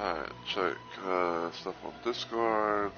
Alright, check stuff on Discord.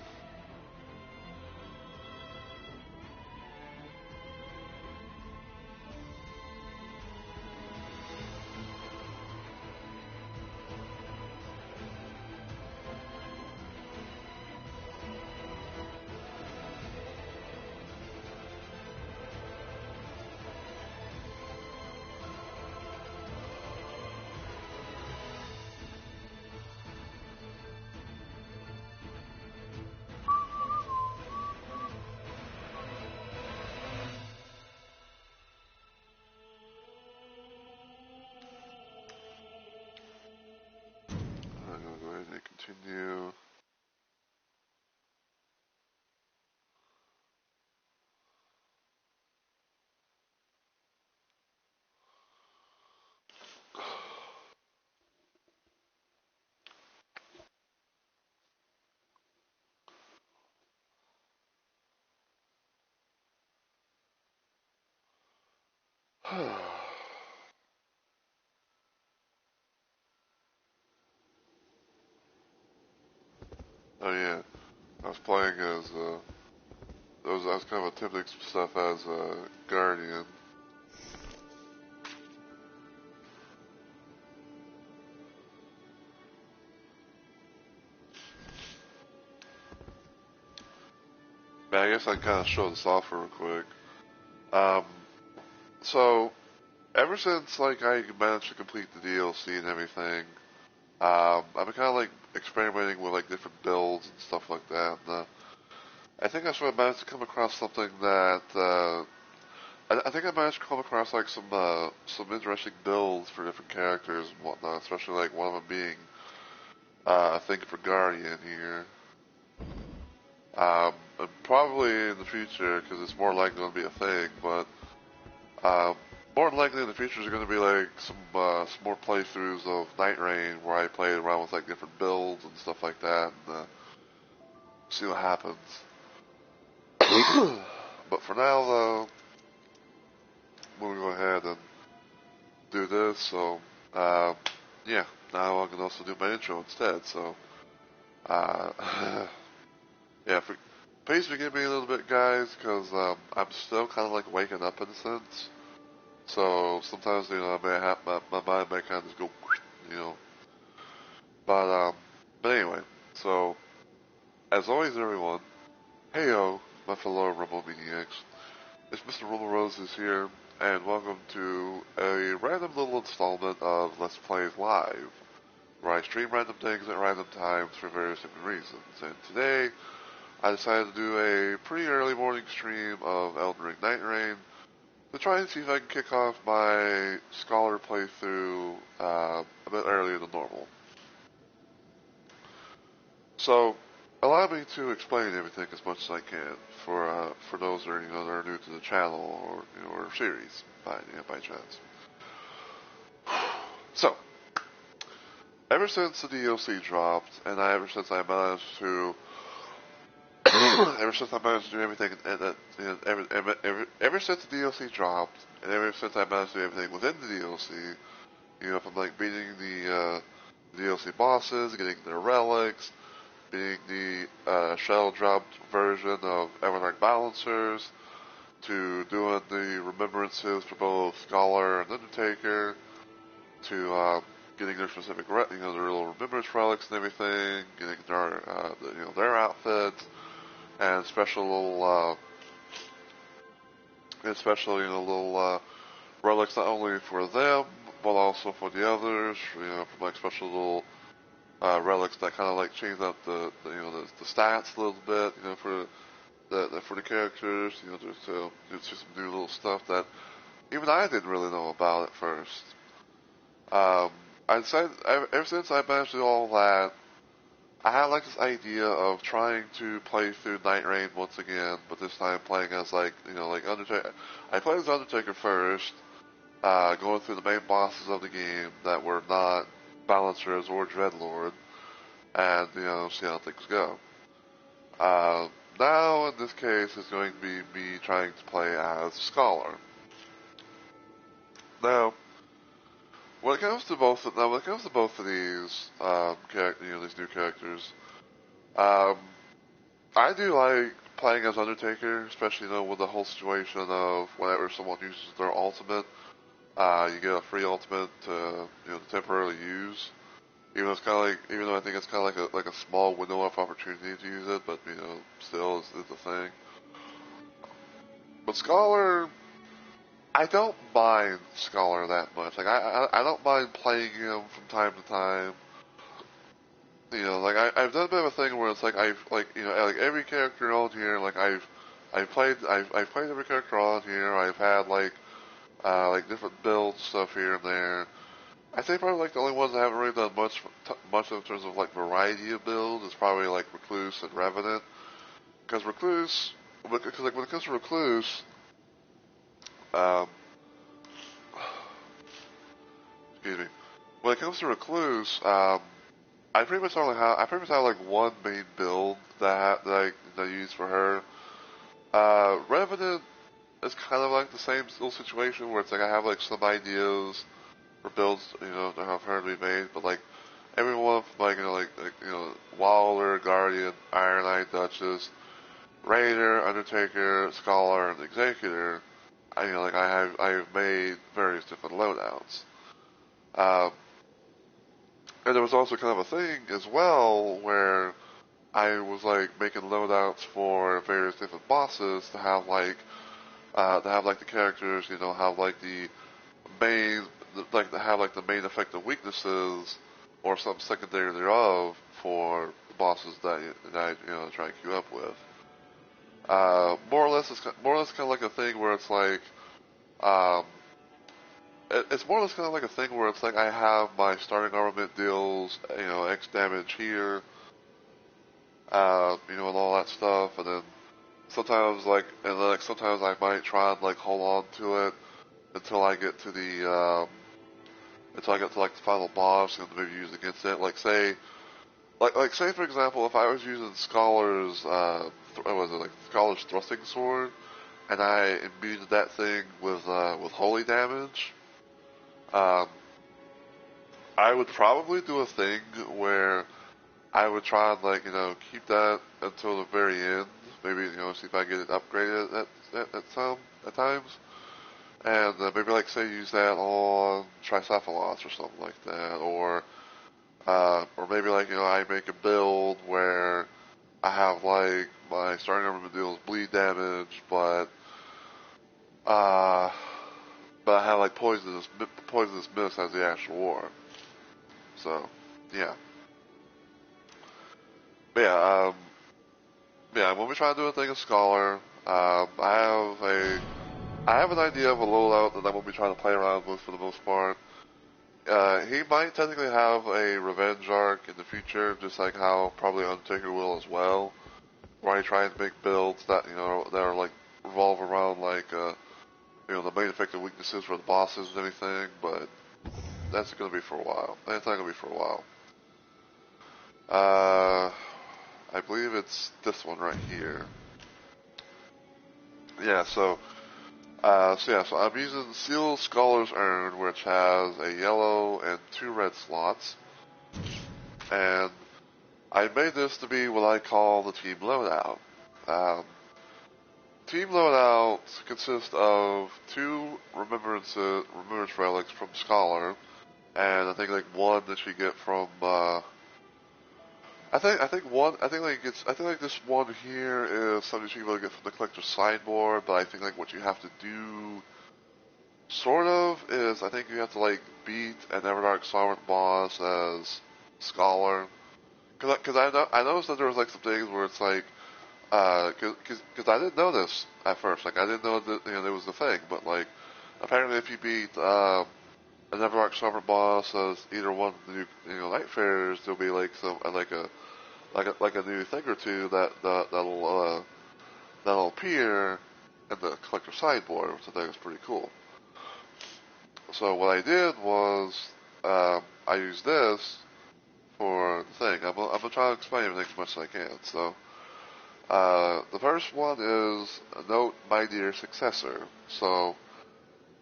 I'm gonna go ahead and continue. Oh yeah, I was playing as I was kind of attempting some stuff as Guardian. But I guess I kind of show this off real quick. Um, so ever since like I managed to complete the DLC and everything, I've been kind of like experimenting with like different builds and stuff like that. And, I think I sort of managed to come across something that I think I managed to come across like some interesting builds for different characters and whatnot, especially like one of them being I think for Guardian here. And probably in the future, because it's more likely going to be a thing, but um, more than likely in the future is going to be like some more playthroughs of Night Rain where I play around with like different builds and stuff like that and see what happens. But for now, though, we'll go ahead and do this. So, yeah, now I can also do my intro instead. So, uh, yeah, please forgive me a little bit, guys, because I'm still kind of like waking up in a sense. So sometimes, I may have my mind may kind of just go, you know. But anyway, so as always, everyone, heyo, my fellow Rumble Maniacs. It's Mr. Rumble Roses here, and welcome to a random little installment of Let's Plays Live, where I stream random things at random times for various different reasons. And today, I decided to do a pretty early morning stream of Elden Ring Night Rain to try and see if I can kick off my Scholar playthrough a bit earlier than normal. So, allow me to explain everything as much as I can for those that are new to the channel or series by chance. So, ever since the DLC dropped, and ever since I managed to ever since I managed to do everything, ever since the DLC dropped, and ever since I managed to do everything within the DLC, from like beating the DLC bosses, getting their relics, being the shell dropped version of Everdark Balancers, to doing the remembrances for both Scholar and Undertaker, to getting their specific, their little remembrance relics and everything, getting their outfits, and little relics not only for them but also for the others. From like special little relics that kind of like change up the stats a little bit. For the characters. Just to do some new little stuff that even I didn't really know about at first. I decided ever since I managed to do all that, I had like this idea of trying to play through Night Rain once again, but this time playing as like Undertaker. I played as Undertaker first, going through the main bosses of the game that were not Balancers or Dreadlord, and see how things go. Now in this case, it's going to be me trying to play as Scholar. Now, when it comes to both of these these new characters, um, I do like playing as Undertaker, especially with the whole situation of whenever someone uses their ultimate, you get a free ultimate to temporarily use. Even though I think it's kind of like a small window of opportunity to use it, but still it's a thing. But Scholar, I don't mind Scholar that much. Like I don't mind playing him from time to time. Like I've done a bit of a thing where it's like like every character on here, like I've played every character on here. I've had like different builds stuff here and there. I think probably like the only ones I haven't really done much of in terms of like variety of builds is probably like Recluse and Revenant. Because like when it comes to Recluse, um, excuse me, when it comes to Recluse, I pretty much have like one main build that I use for her. Revenant is kind of like the same little situation where it's like I have like some ideas for builds, that have her to be made, but like everyone from Wilder, Guardian, Iron Eye, Duchess, Raider, Undertaker, Scholar, and Executor, I have made various different loadouts. Um, and there was also kind of a thing as well where I was like making loadouts for various different bosses to have like the characters, have like the main to have like the main effective weaknesses or some secondary thereof for the bosses that I try and queue up with. More or less kind of like a thing where it's like um, it's more or less kind of like a thing where it's like I have my starting armament deals X damage here, and all that stuff, and then sometimes I might try and like hold on to it until I get to until I get to like the final boss and maybe use against it. Like say for example, if I was using Scholar's what was it, like Scholar's thrusting sword, and I imbued that thing with holy damage, um, I would probably do a thing where I would try and keep that until the very end. Maybe see if I get it upgraded at times, and maybe like say use that on Tricephalos or something like that, or maybe I make a build where I have like my starting armament deals bleed damage, uh, but I have like poisonous mist as the actual war. So yeah, but yeah, when we try to do a thing of Scholar, I have an idea of a loadout that I'm gonna be trying to play around with for the most part. He might technically have a revenge arc in the future, just like how probably Undertaker will as well, where he tries to make builds that that are like revolve around the main effective weaknesses for the bosses and everything. But that's gonna be for a while. That's not gonna be for a while. Uh, I believe it's this one right here. Yeah, so I'm using Seal Scholar's Urn, which has a yellow and 2 red slots, and I made this to be what I call the team loadout. Um, team loadout consists of 2 remembrance relics from Scholar, and I think like one that you get from I think like this one here is something you can really get from the collector's sideboard, but I think like what you have to do sort of is I think you have to like beat an Everdark Sovereign boss as Scholar. Cause I noticed that there was like some things where it's like, cause I didn't know this at first. Like I didn't know that there was the thing, but like apparently if you beat an Everdark Sovereign boss as either one of the new Nightfarers, there'll be like some like a new thing or two that'll appear in the collector sideboard, which I think is pretty cool. So what I did was I used this for the thing. I'm gonna try to explain everything as much as I can. So the first one is note my dear successor. So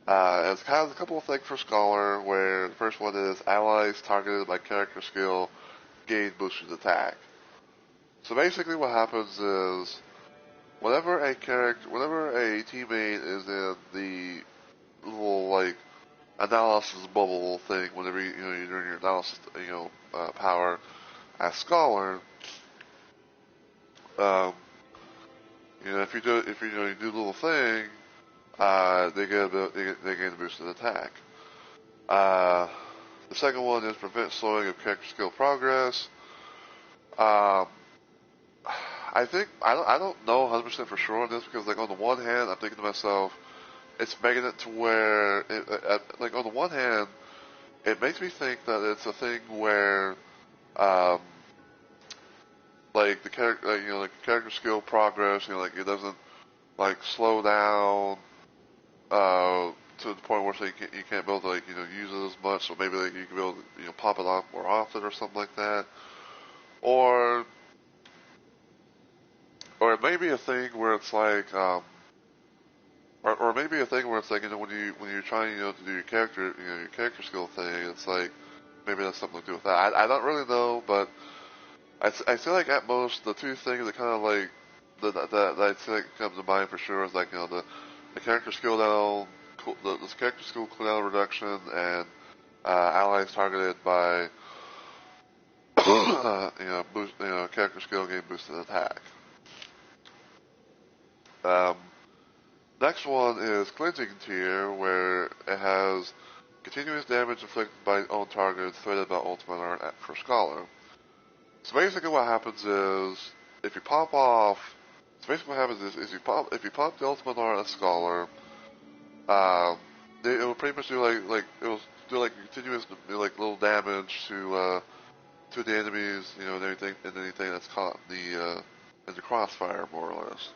It has a couple of things for Scholar, where the first one is allies targeted by character skill gain boosted attack. So basically what happens is, whenever a teammate is in the little, like, analysis bubble thing, whenever you're doing your analysis, power as Scholar, um, if you do a little thing, they gain a boosted attack. The second one is prevent slowing of character skill progress. Um, I don't know 100% for sure on this, because like on the one hand I'm thinking to myself, it's making it to where like on the one hand it makes me think that it's a thing where um, like the character like character skill progress, like it doesn't like slow down to the point where so you can't be able to use it as much, so maybe like you can be able to pop it off more often or something like that, or it may be a thing where it's like or maybe a thing where it's like when you're trying to do your character skill thing, it's like maybe that's something to do with that. I don't really know, but I feel like at most the two things that kind of like that I think comes to mind for sure is like the character skill down, the character skill cooldown reduction, and allies targeted by character skill gain boosted attack. Um, Next one is Cleansing Tier, where it has continuous damage inflicted by own targets threatened by ultimate art for Scholar. So basically what happens is, if you pop off, so basically what happens is if you pop the ultimate art as Scholar, um, it will pretty much do it will do like continuous like little damage to the enemies, and anything that's caught in the crossfire, more or less.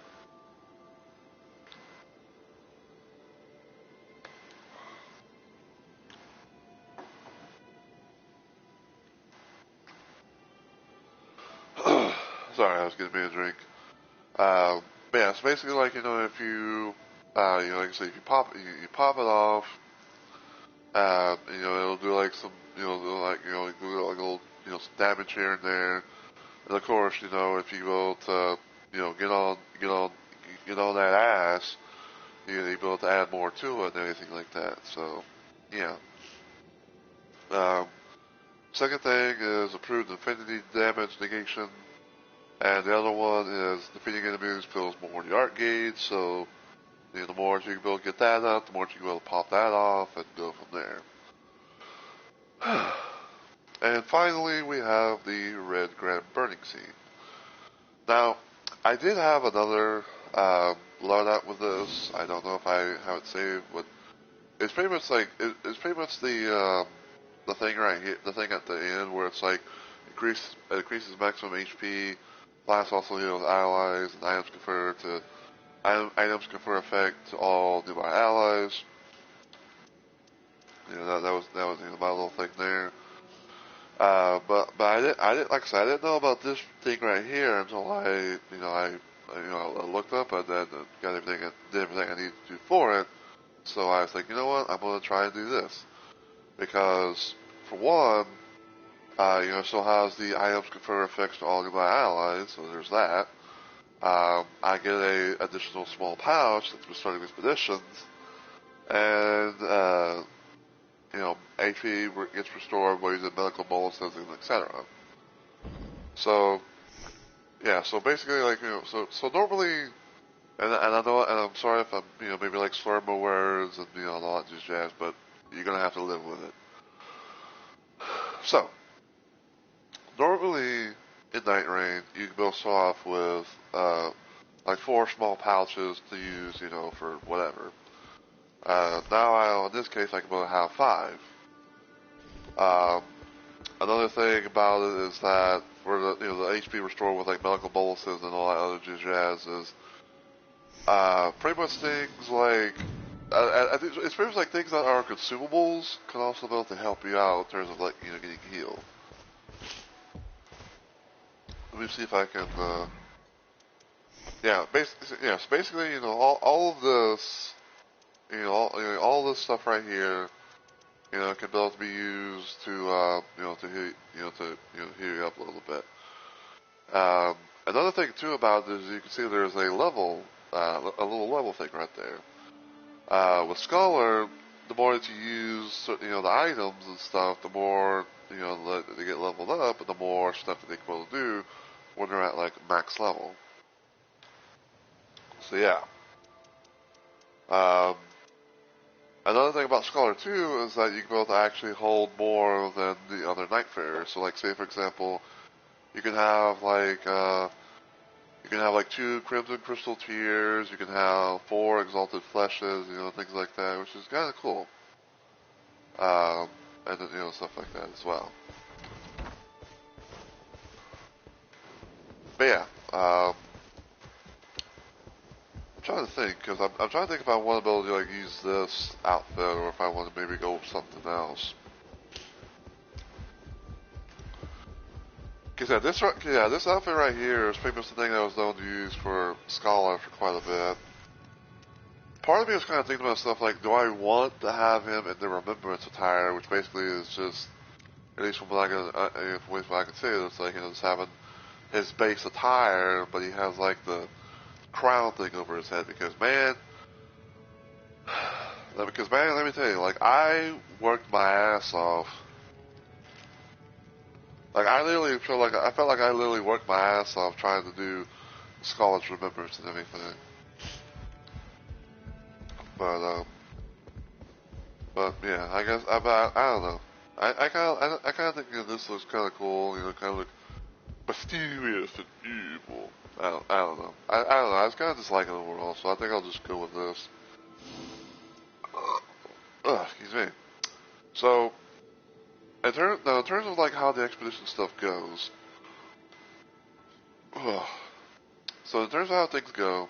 Sorry, I was getting me a drink. But yeah, so basically, like if you, like I say, if you pop it off, it'll do like some, do like a little, some damage here and there. And of course, if you go to, get on that ass, you'll be able to add more to it and anything like that. So, yeah. Um, Second thing is approved infinity damage negation. And the other one is defeating enemies fills more of the art gauge, so the more you can be able to get that up, the more you can be able to pop that off and go from there. And finally, we have the Red Grand Burning Scene. Now, I did have another loadout with this. I don't know if I have it saved, but it's pretty much like it's pretty much the thing right here, the thing at the end where it's like increases maximum HP, plus also heals allies, and items confer effect to all nearby allies. That was my little thing there. But I didn't like I said, I didn't know about this thing right here until I looked up and then got did everything I needed to do for it. So I was like, you know what, I'm gonna try and do this because for one, it still has the items confer effects to all nearby allies, so there's that. I get a additional small pouch that's been starting expeditions, and HP gets restored by using medical boluses, etc. So yeah, so basically like so normally, and I know, and I'm sorry if I'm maybe like slurring my words and all that just jazz, but you're gonna have to live with it. So normally in Night Rain you can build off with like 4 small pouches to use for whatever. Now in this case I can only have 5. Um, Another thing about it is that for the the HP restored with like medical boluses and all that other jazz is pretty much things like I think it's pretty much like things that are consumables can also be able to help you out in terms of like getting healed. Let me see if I can. So basically all of this all this stuff right here, can both be used to, to heat, heat you up a little bit. Another thing too about it is you can see there's a level, a little level thing right there. With Scholar, the more that you use, the items and stuff, the more, they get leveled up, and the more stuff that they can able to do when they're at, like, max level. So, yeah. Another thing about Scholar, too, is that you can both actually hold more than the other Nightfarers. So, like, say, for example, you can have, like, 2 Crimson Crystal Tears, you can have 4 Exalted Fleshes, things like that, which is kind of cool. And then, stuff like that as well. But yeah, I'm trying to think, because I'm trying to think if I want to be able to, like, use this outfit, or if I want to maybe go with something else. Because this outfit right here is pretty much the thing I was known to use for Scholar for quite a bit. Part of me was kind of thinking about stuff like, do I want to have him in the Remembrance attire, which basically is just, at least from what I can see, it's like, just having his base attire, but he has, like, the crown thing over his head, because man, let me tell you, like, I worked my ass off. Like, I felt like I literally worked my ass off trying to do Scholar's Remembrance and everything. But yeah, I guess I don't know. I kind of think this looks kind of cool. Kind of look mysterious and evil. I don't know. I don't know. I was kind of just liking it overall, so I think I'll just go with this. Excuse me. So, in terms of like how the expedition stuff goes, so in terms of how things go,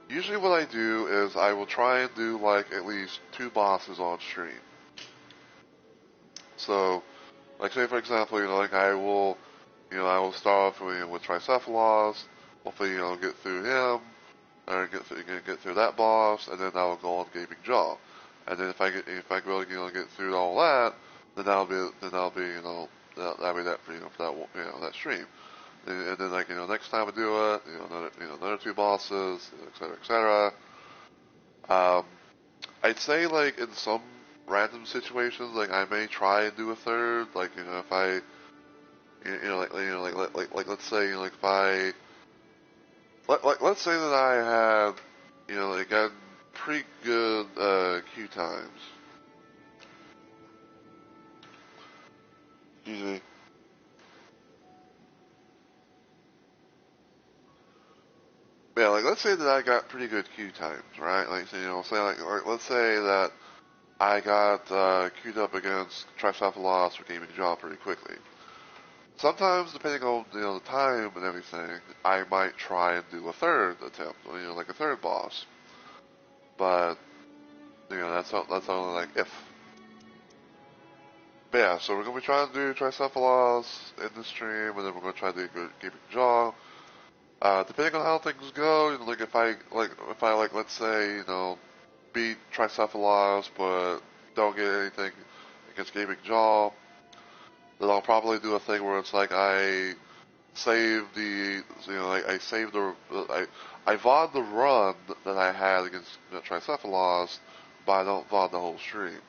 usually what I do is I will try and do like at least 2 bosses on stream. So, like say for example, like I will start off with Tricephalos, hopefully get through him, or get through that boss, and then I will go on Gaping Jaw, and then if I really get through all that, then that'll be that'll be that for for that stream, and then like next time I do it, another 2 bosses, etc. etc. I'd say like in some random situations, like I may try and do a third, like if I like let's say like if I let's say that I have like got pretty good queue times. Excuse me. Yeah, like let's say that I got pretty good queue times, right? Like let's say that I got queued up against Tricephalos or Gaming Jaw pretty quickly. Sometimes, depending on the time and everything, I might try and do a third attempt, like a third boss. But that's only like if. But yeah, so we're gonna be trying to do Tricephalos in the stream, and then we're gonna try to do Gaming Jaw. Depending on how things go, like if I let's say beat Tricephalos but don't get anything against Gaming Jaw, then I'll probably do a thing where it's like I save the I save the I VOD the run that I had against Tricephalos, but I don't VOD the whole stream.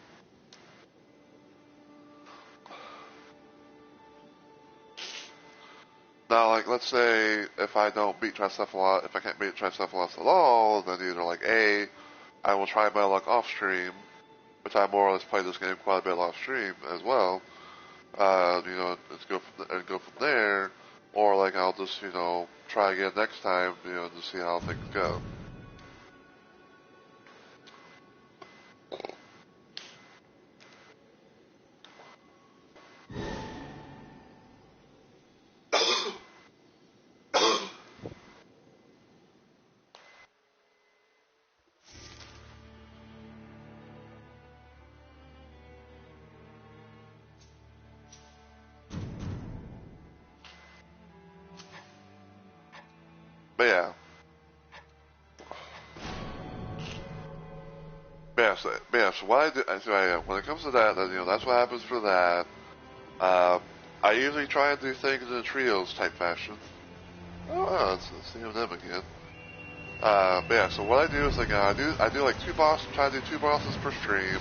Now, like, let's say if I don't beat Tricephalos, if I can't beat Tricephalos at all, then either like A, I will try my luck off stream, which I more or less play this game quite a bit off stream as well. Let's go from there, or like I'll just try again next time, to see how things go. But yeah. So what I do, when it comes to that, you know, that's what happens for that. I usually try and do things in a trios type fashion. Oh, it's seeing them again. But yeah, so what I do is like I do like try to do 2 bosses per stream.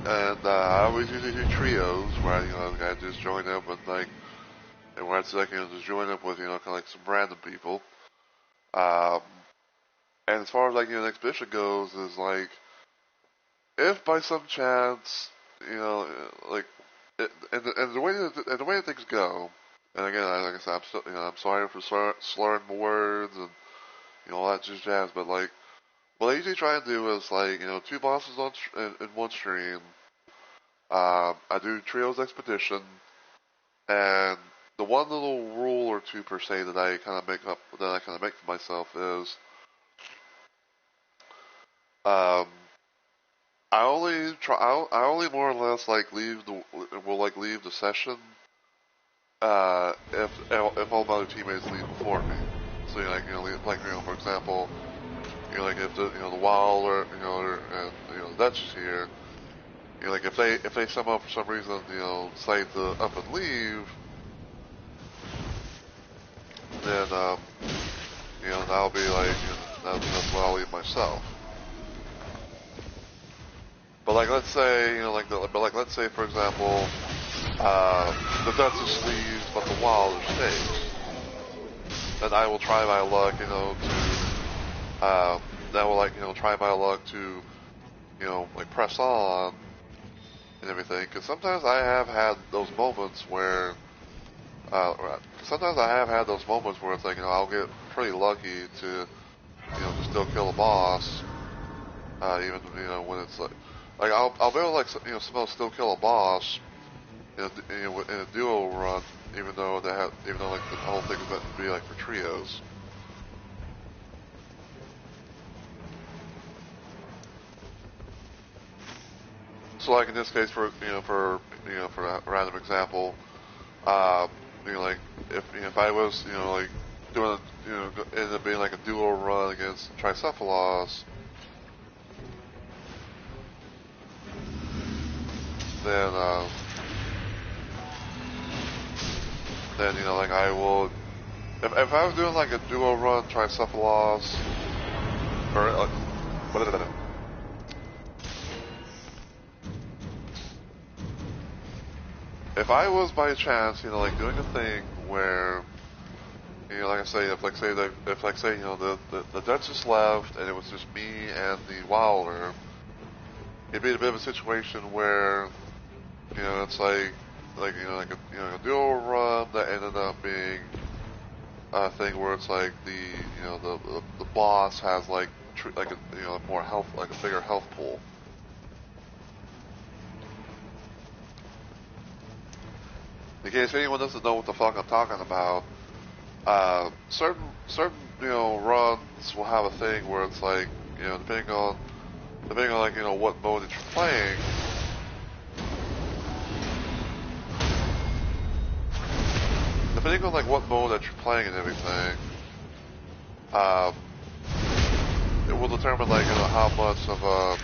And I always usually do trios where I just join up with like, and where it's like just join up with kind of like some random people. Um, and as far as like the expedition goes, is like if by some chance like and the way that things go, and again like I said, I'm still I'm sorry for slurring my words and all that just jazz, but like what I usually try and do is like 2 bosses in one stream. I do trios expedition, and the one little rule or two per se that I kind of make for myself is, um, I only more or less like leave the session, if all my other teammates leave before me. So for example, like if the Wild and the Dutch is here. Like if they somehow for some reason decide to up and leave, then that'll be like that's why I'll leave myself. But like let's say let's say for example the Duchess leaves but the Wilder stays, then I will try my luck try my luck to like press on and everything, because sometimes I have had those moments where it's like I'll get pretty lucky to to still kill a boss, even when it's like I'll be able to like somehow still kill a boss in a duo run, even though like the whole thing is meant to be like for trios. So like in this case, for a random example, like if I was like doing ended up being like a duo run against Tricephalos, then like I will, if I was doing like a duo run Tricephalos or if I was by chance like doing a thing where like I say, if the Duchess left and it was just me and the Wilder, it'd be a bit of a situation where it's like a duo run that ended up being a thing where it's like the boss has like a more health, like a bigger health pool. In case anyone doesn't know what the fuck I'm talking about, certain runs will have a thing where it's like depending on like what mode that you're playing, depending on like what mode that you're playing and everything, it will determine like how much of a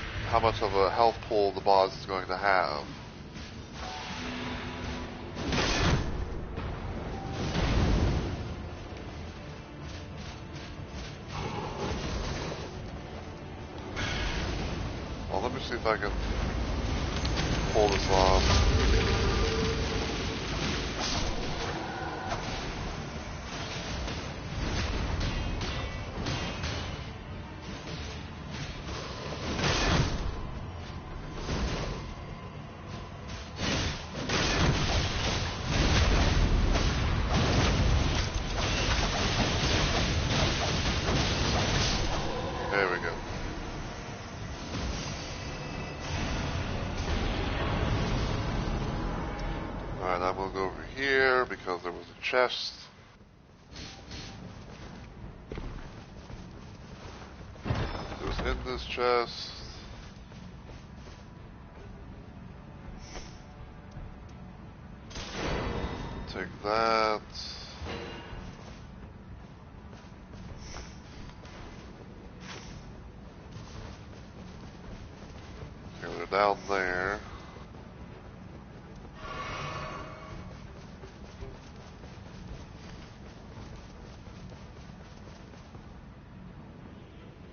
health pool the boss is going to have. Well, let me see if I can pull this off. There we go. Alright, I'm going to go over here because there was a chest. It was in this chest. Take that. down there.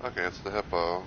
Okay, it's the hippo.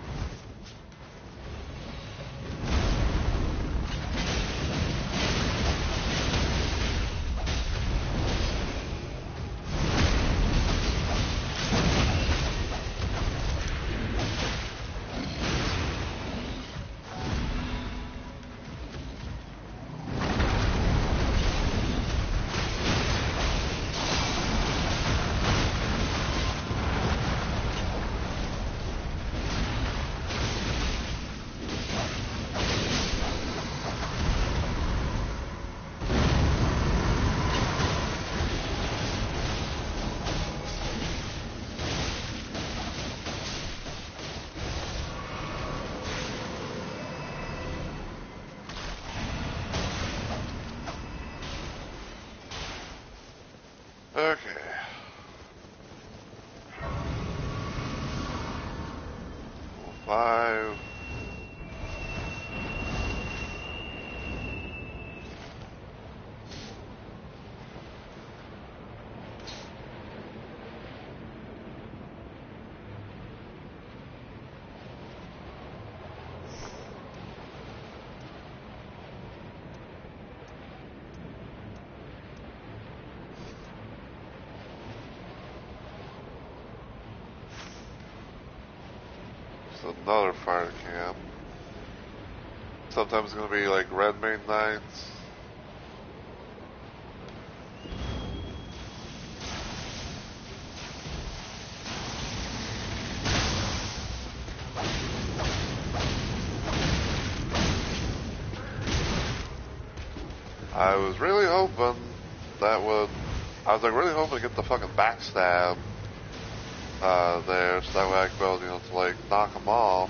Okay. Level 5. It's another fire camp. Sometimes it's gonna be like red main nights. I was really hoping that would. I was like really hoping to get the fucking backstab there, so that way I could be able, to like knock them off.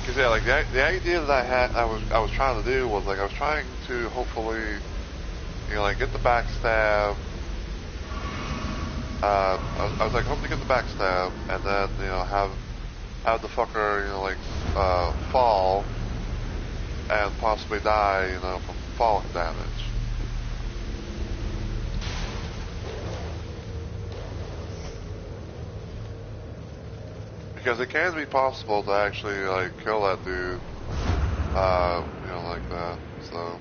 Cause yeah, like the idea that I was trying to do was like I was trying to hopefully, like get the backstab. I was like hoping to get the backstab and then have the fucker fall and possibly die from falling damage. Because it can be possible to actually kill that dude, like that. So.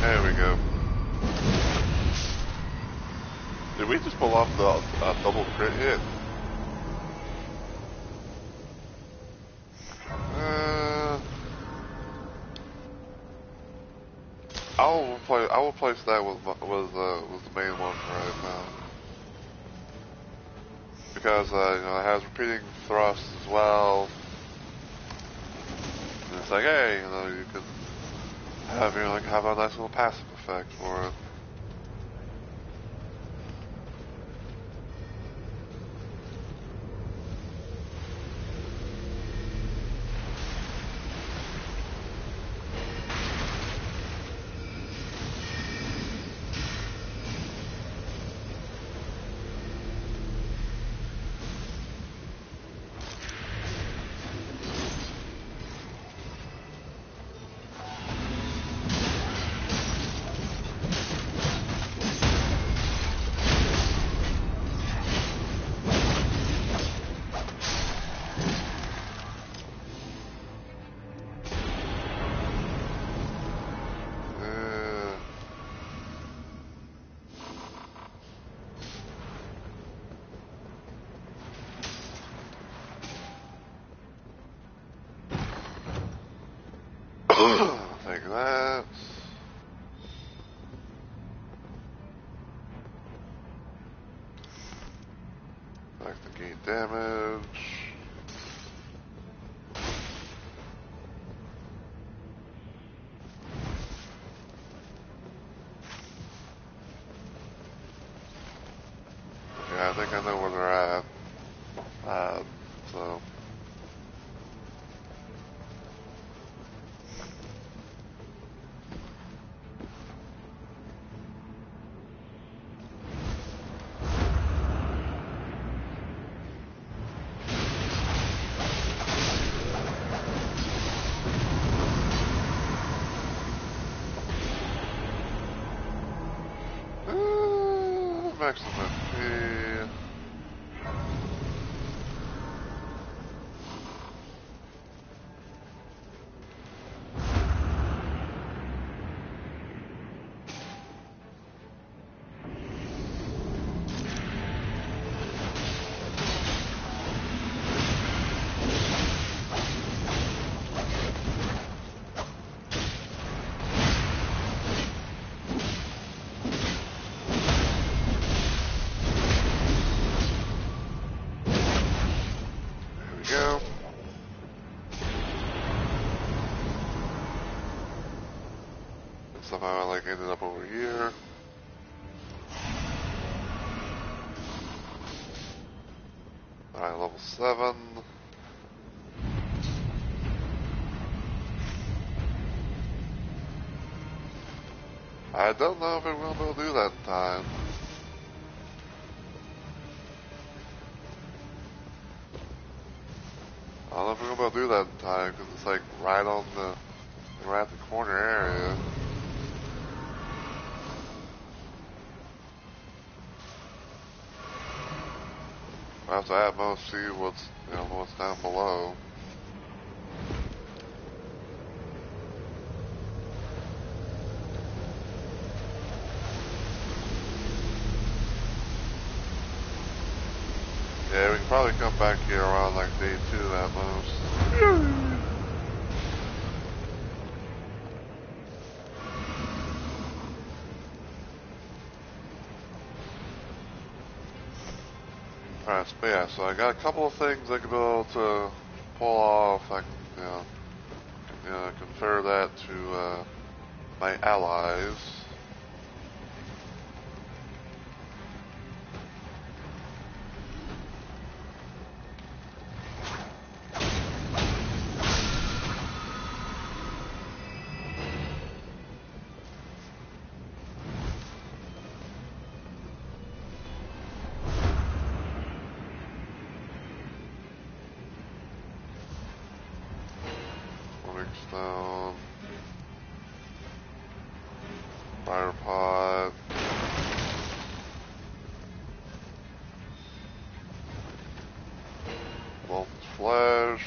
There we go. Did we just pull off the double crit hit? I will place that with the main one for right now, because it has repeating thrusts as well. And it's like, hey, you could have have a nice little passive effect for it. think I know where they're at. So. Maximum MP. Go. And somehow I like ended up over here. Alright, level 7. I don't know if I'm going to be able to do that in time. I don't know if we're going to be able to do that in time because it's like right on the, right at the corner area. I have to at most see what's, you know, what's down below. Yeah, we can probably come back here around like day 2 at most. Alright, so yeah, so I got a couple of things I could be able to pull off. I can, you know, confer that to my allies. Stone, fire pot, molten flesh,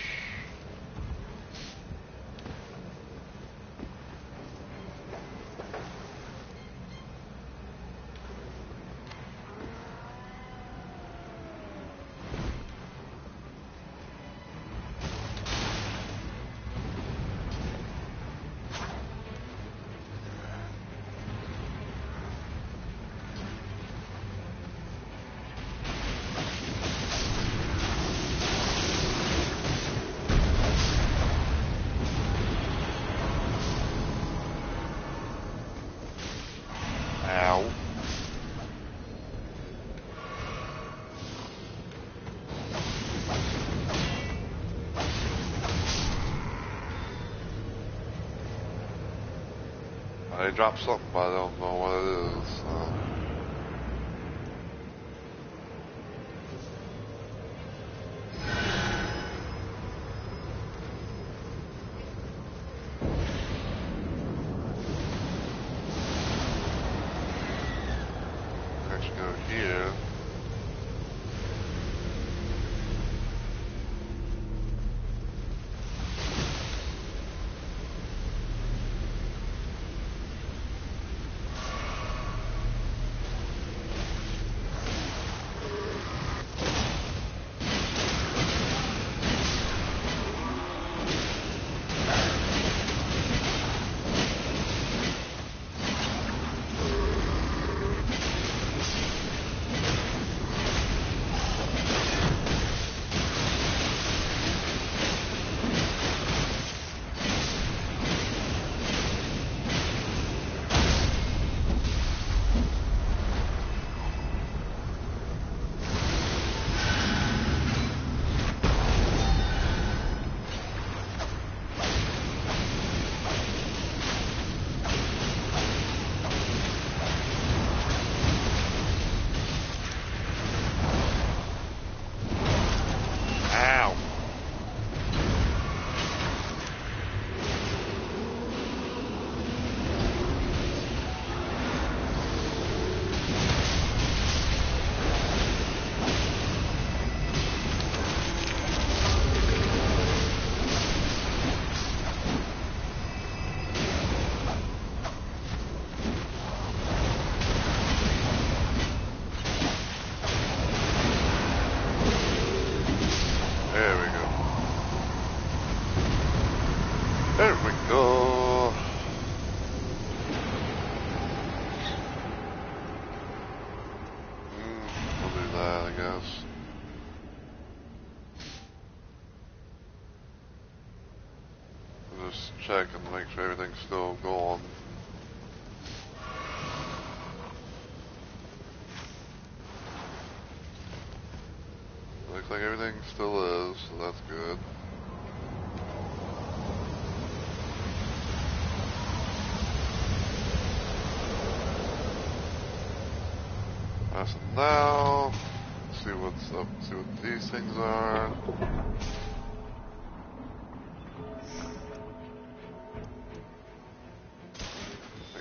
ow. I dropped something, but I don't know what it is, so. Let's go here. There we go. We'll do that, I guess. We'll just check and make sure everything's still going. Looks like everything still is, so that's good. So now, see what's up, see what these things are.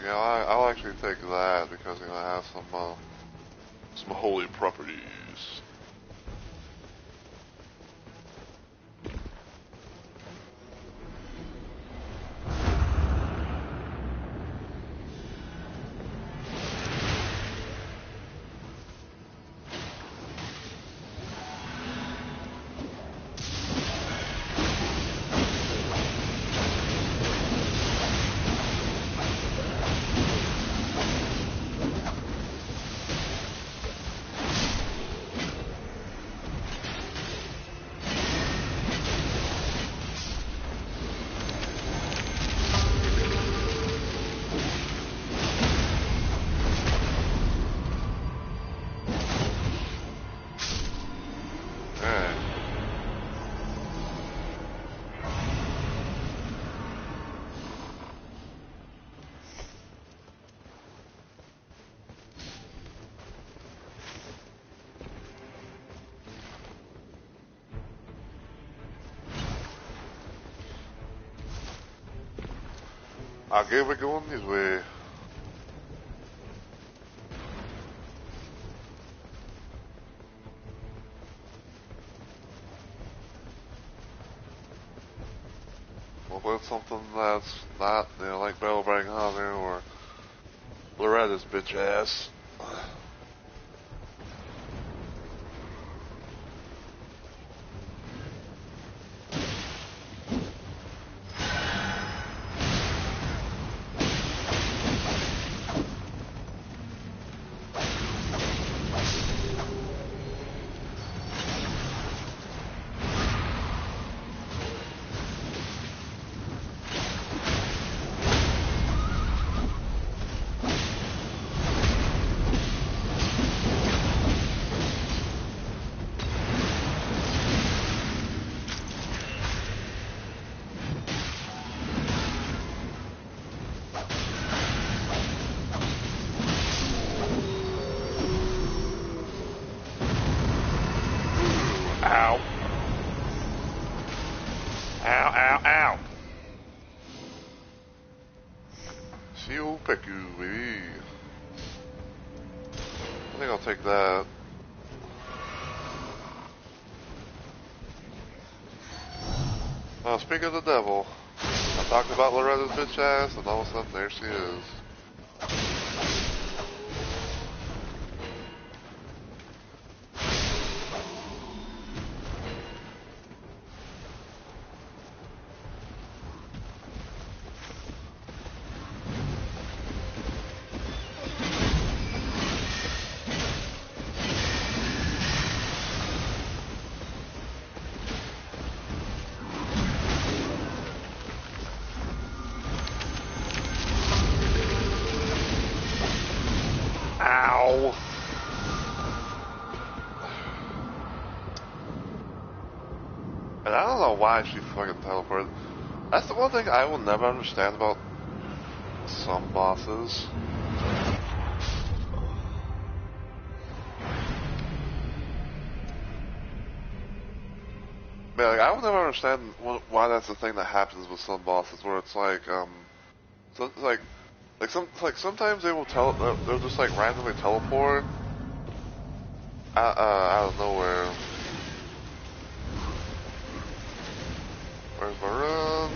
Yeah, I'll actually take that because it has some holy properties. I guess we're going this way. Well, with something that's not, like Bellbring Hunter or Loretta's bitch ass. Ow. Ow, ow, ow. Seal Peku, baby. I think I'll take that. Speaking of the devil, I talked about Loretta's bitch ass, and all of a sudden there she is. Ow! And I don't know why she fucking teleported. That's the one thing I will never understand about some bosses. Man, like, I will never understand why that's the thing that happens with some bosses, where it's like, so, sometimes they will they'll just like randomly teleport out of nowhere. Where's my runs?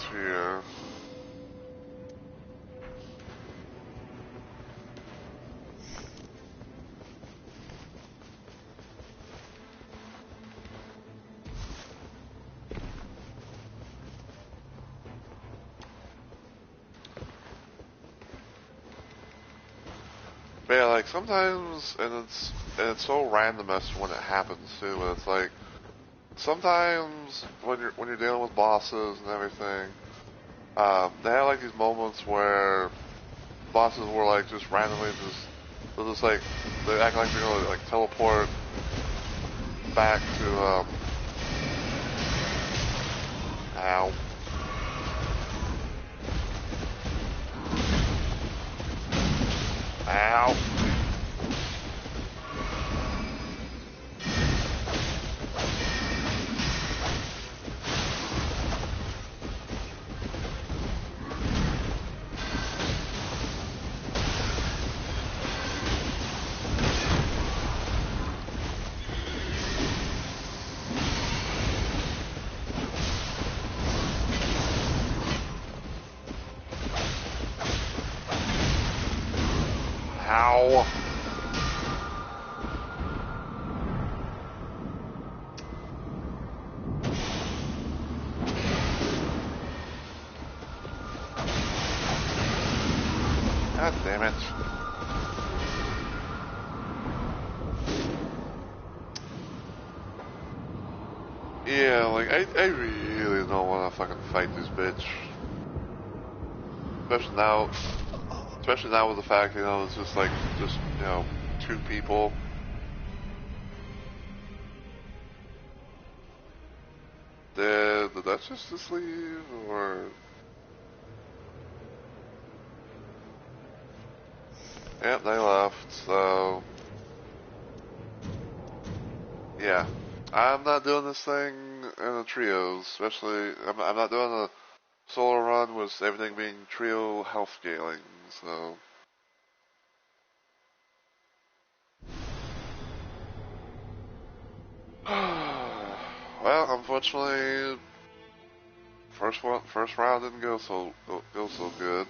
here. But yeah, like sometimes, and it's so random as to when it happens too. But it's like sometimes when you're dealing with bosses and everything, they have like these moments where bosses were like just randomly they'll just like they act like they're gonna like teleport back to ow. Ow. Ow. God damn it. Yeah, like, I really don't want to fucking fight this bitch. Especially now with the fact, you know, it's just like, you know, 2 people. Did the Duchess just leave, or... Yep, they left, so... Yeah. I'm not doing this thing in the trios, especially, I'm not doing a solo run with everything being trio health scaling, so... Well, unfortunately, first round didn't go so good.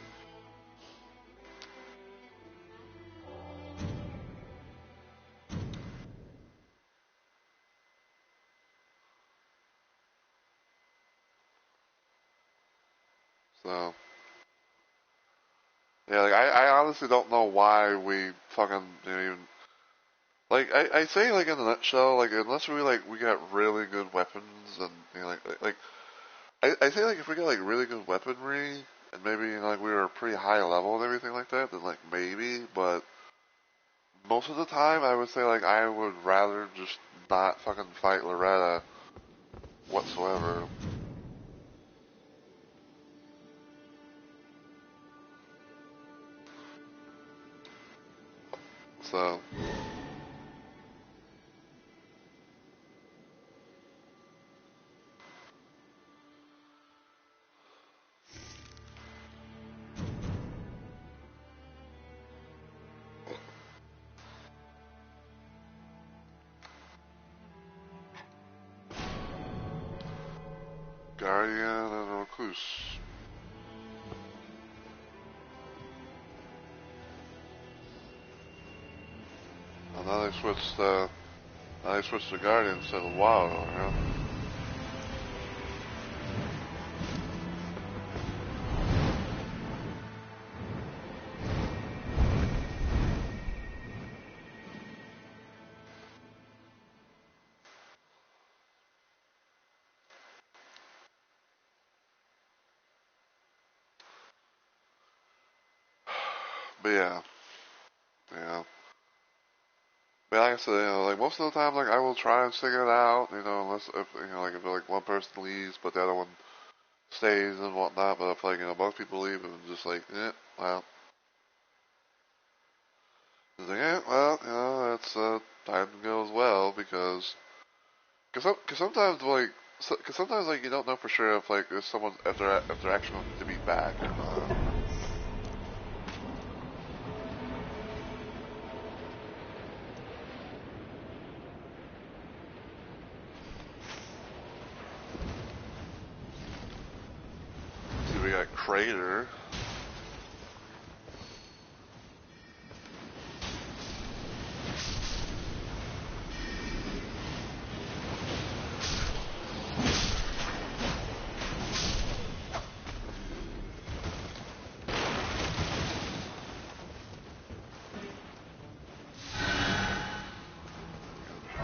So, yeah, like, I honestly don't know why we fucking, you know, even, like, I say, like, in a nutshell, like, unless we got really good weapons, and, you know, I say, like, if we got, like, really good weaponry, and maybe, you know, like, we were pretty high level and everything like that, then, like, maybe, but most of the time, I would say, like, I would rather just not fucking fight Loretta whatsoever. So... Guardian and Recluse. And now they switched to Guardian instead of Wild, you know? But yeah. Yeah. But like I said, you know, like most of the time, like I will try and figure it out, you know, unless if you know, like if like one person leaves, but the other one stays and whatnot. But if like you know both people leave, and just like, well, it's like, well, you know, it's time to go as well cause sometimes like, cause sometimes like you don't know for sure if someone if they're actually going to be back or not. freighter.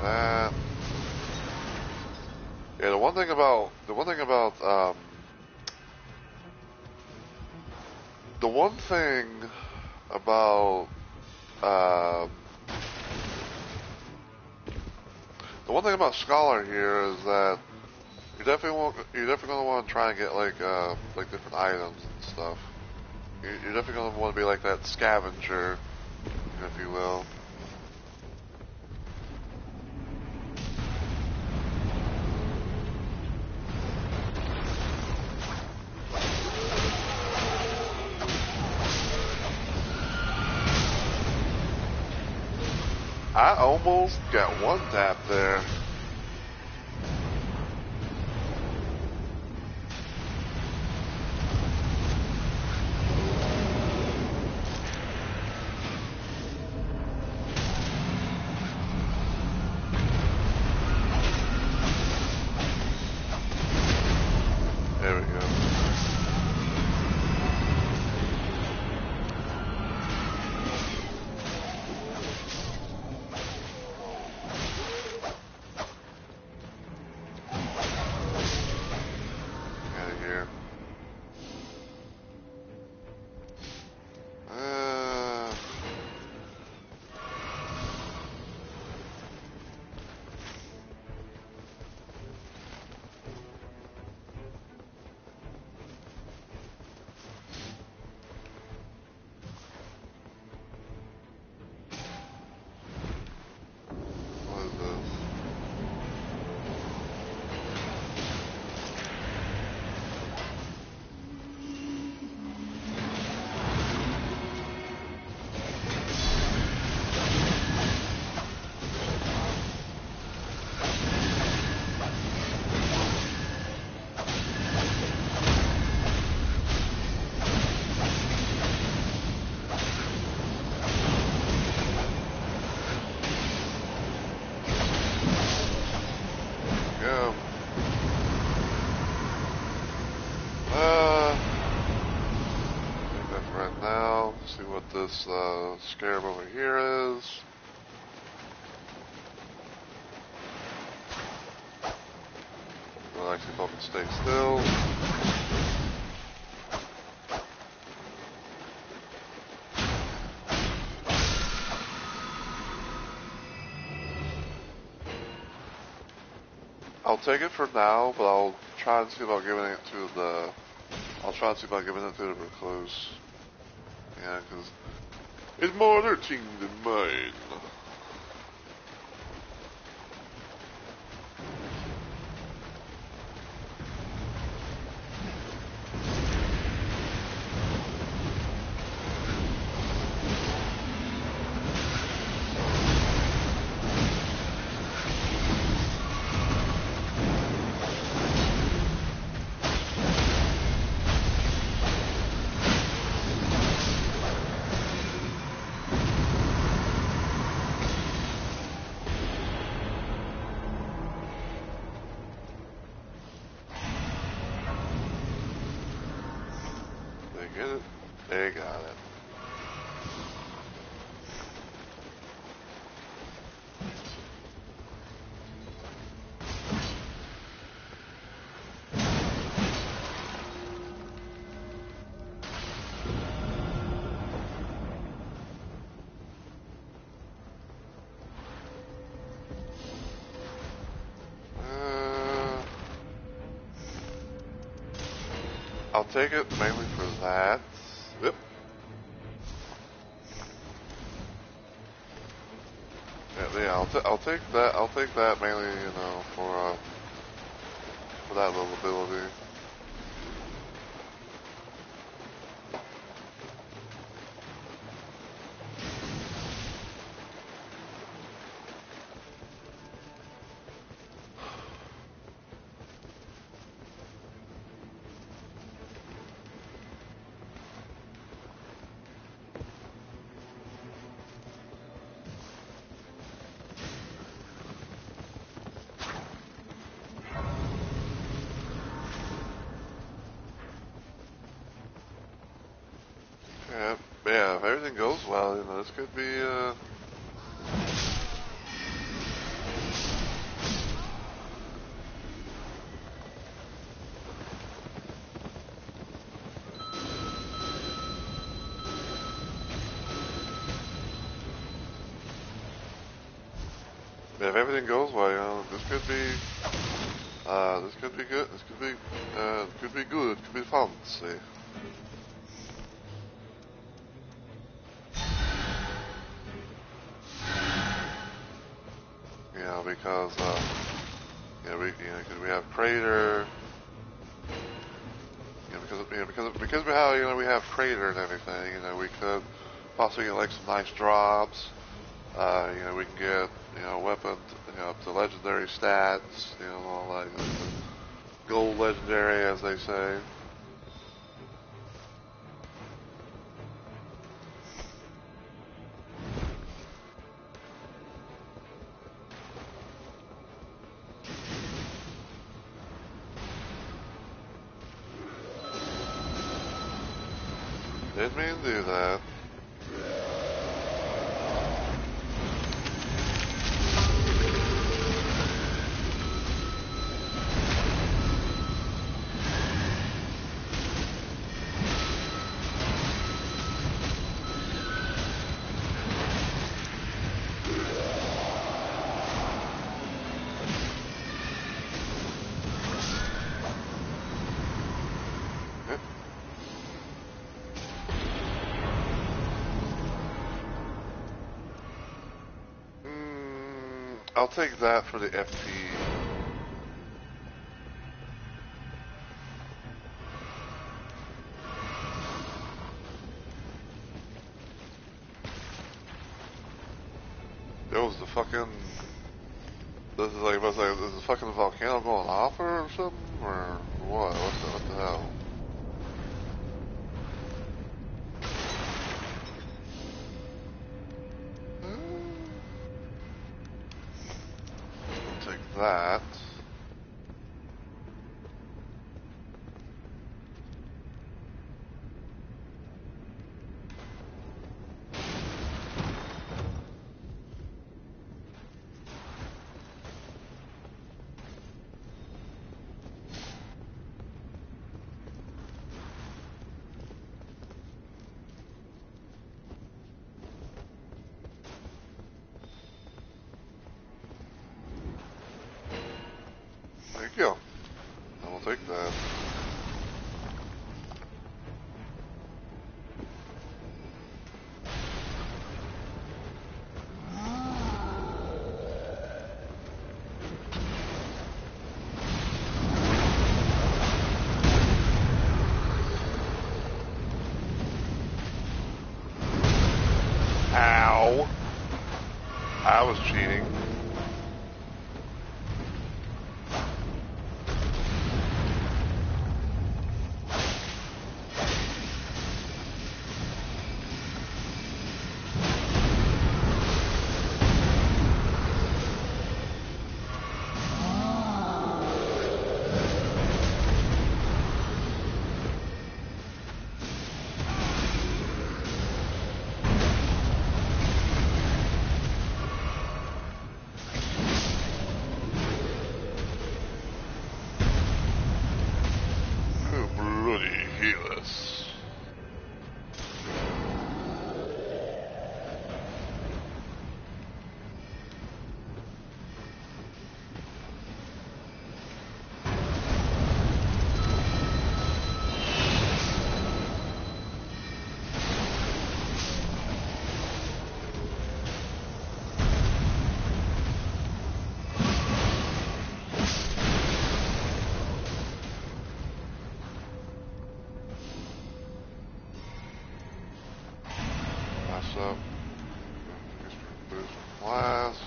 That. Yeah, the one thing about the one thing about um, the one thing about Scholar here is that you're definitely gonna want to try and get like different items and stuff. You're definitely gonna want to be like that scavenger, if you will. I almost got one tap there. There we go. Out of here. What is this? Go. Take that for right now. See what this scarab over here is. We'll actually fucking stay still. I'll take it for now, but I'll try and see about giving it to the. I'll try and see about giving it to the recluse. Yeah, because it's more their team than mine. They get it? They got it. I'll take it mainly for that. Yep. Yeah, I'll take that. I'll take that mainly, you know, for that little ability. Yeah, if everything goes well, you know, this could be, if everything goes well, you know, this could be good. This could be good. Could be fun to see. You know, because, cause we have Crater. Because we have, we have Crater and everything, you know, we could possibly get like some nice drops. We can get, weapon, up to legendary stats, all that, gold legendary, as they say. Didn't mean to do that. I'll take that for the FP. Yo, is the fucking... This is like, is the fucking volcano going off or something? Or what? What the hell? I'll take that. Thank you. I will take that. Ow. I was cheating. Up. History boost blast.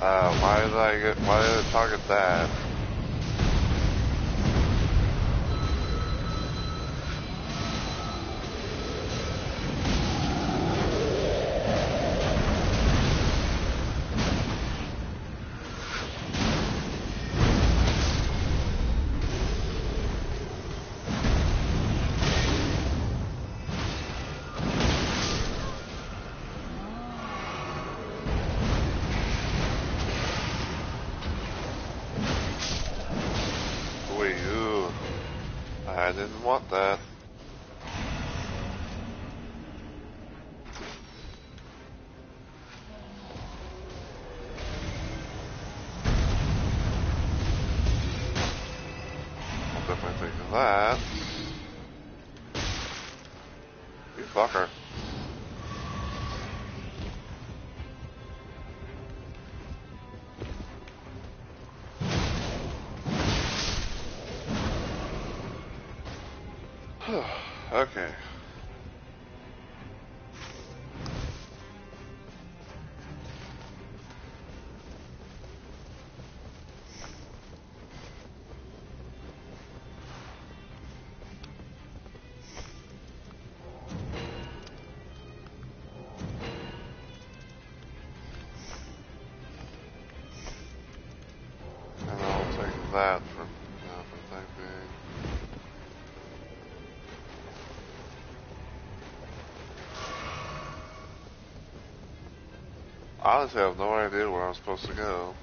Why did it target that? Wait, ooh. I didn't want that. I'll definitely take that. You fucker. Okay. And I'll take that for the time being. I honestly have no idea where I'm supposed to go.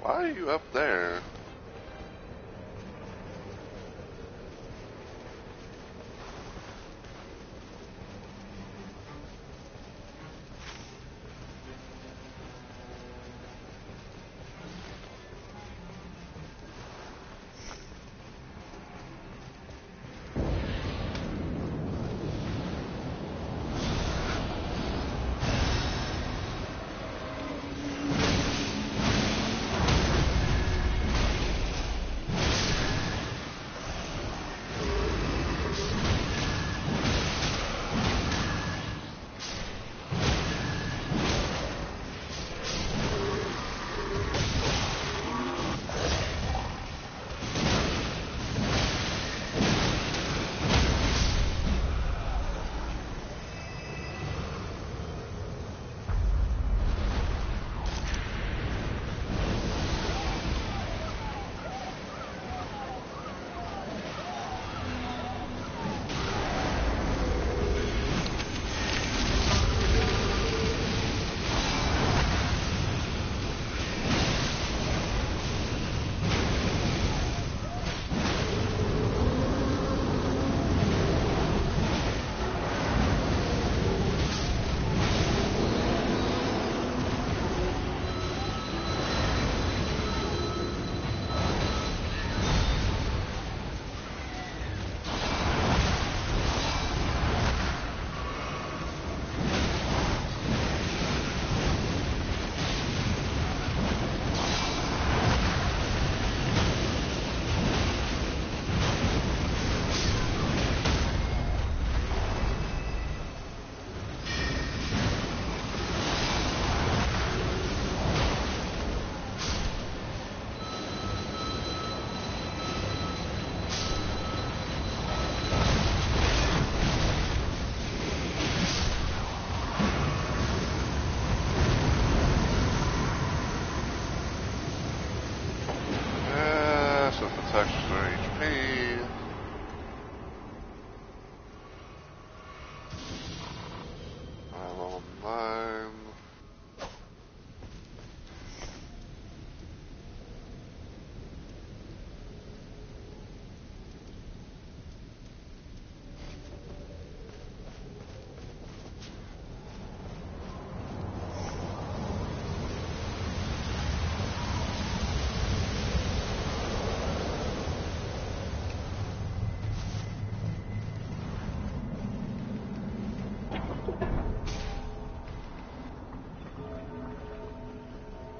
Why are you up there?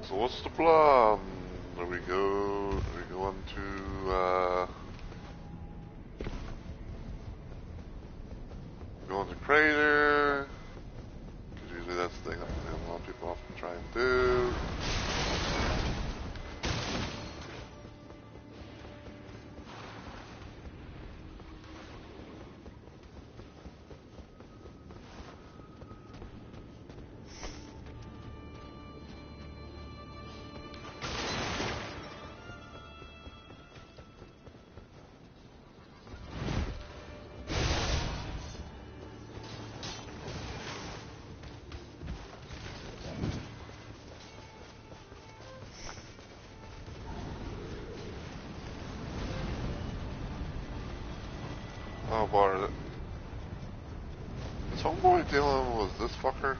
So what's the plan? There we go. Are we going to go in the crater? Because usually that's the thing that a lot of people often try and do. Oh, boy. Is homeboy dealing with this fucker?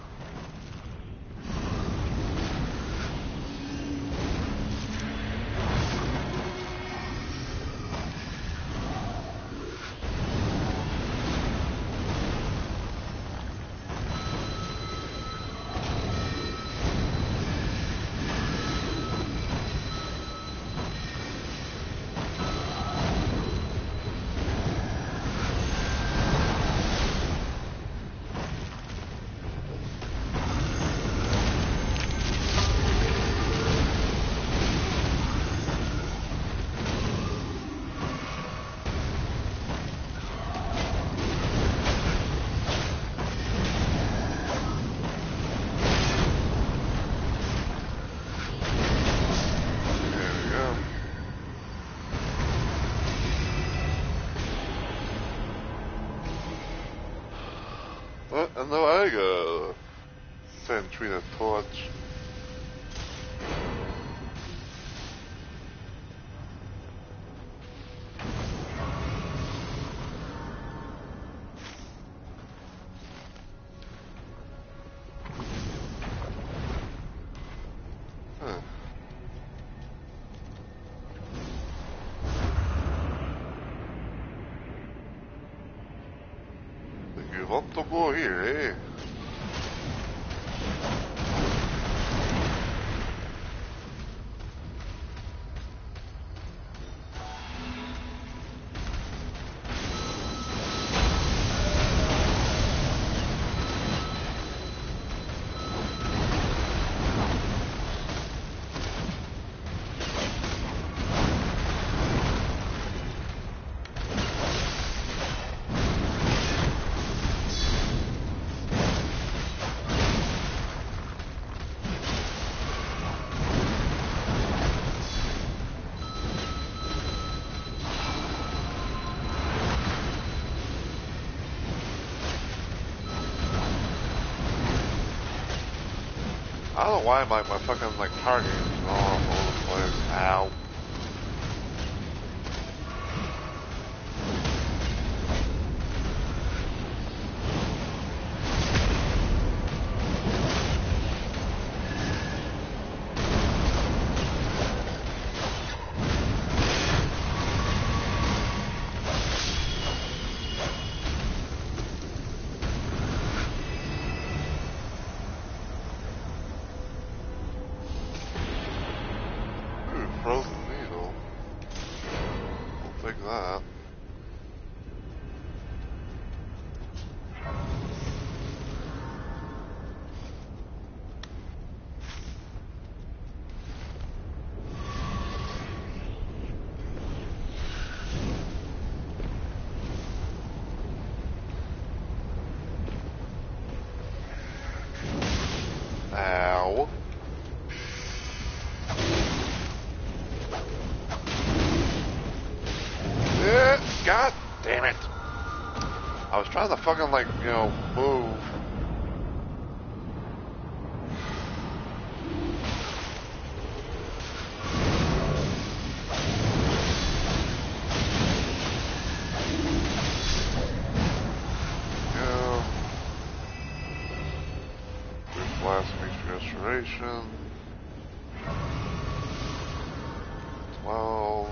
And now I go. Send Trina torch. You want to go here, eh? I don't know why my fucking like target is all over the place. Ow. Frozen needle. We'll take that. Ow. God damn it. I was trying to fucking like, you know, move. Yeah. Brief blast makes restoration. 12.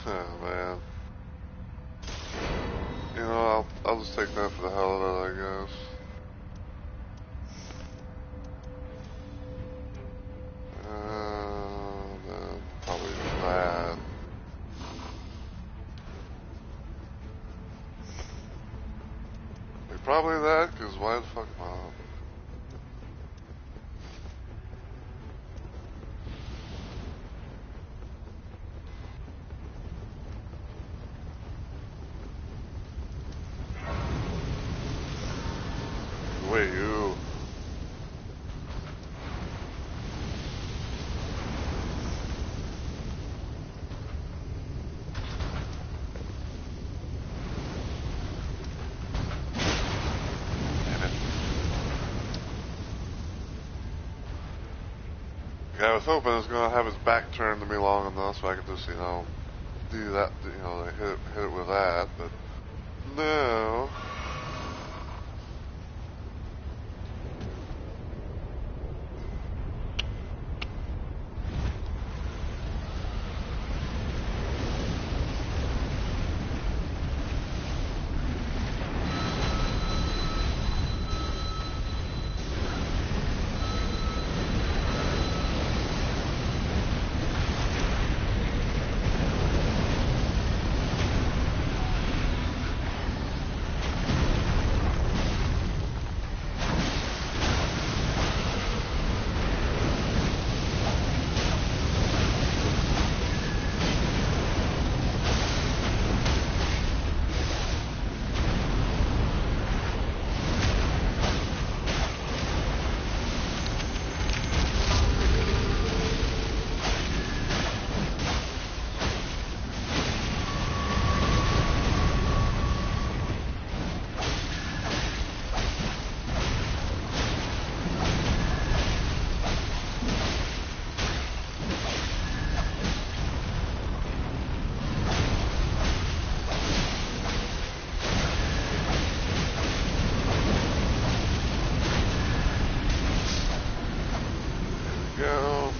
Oh man. You know, I'll just take that for the hell of it, I guess. Then probably that. Like, probably that, because why the fuck not? Wait, you. Yeah, I was hoping it was gonna have his back turned to me long enough so I could just, you know, do that, you know, like hit it with that, but no. Go.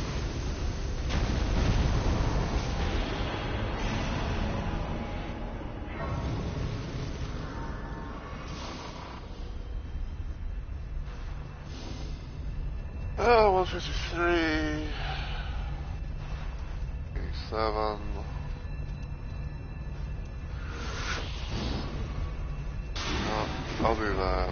Oh, 153. 87. No, I'll do that.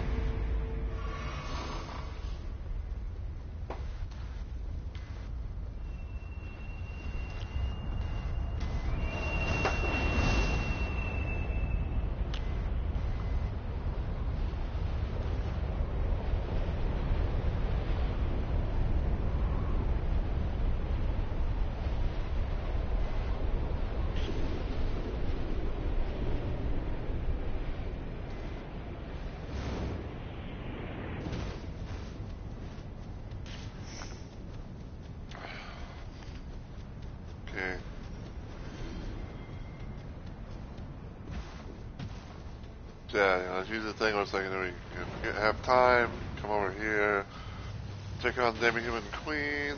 Okay. Yeah, you know, it's usually the thing where it's like, you know, you have time, come over here, take on Demi-Human Queen.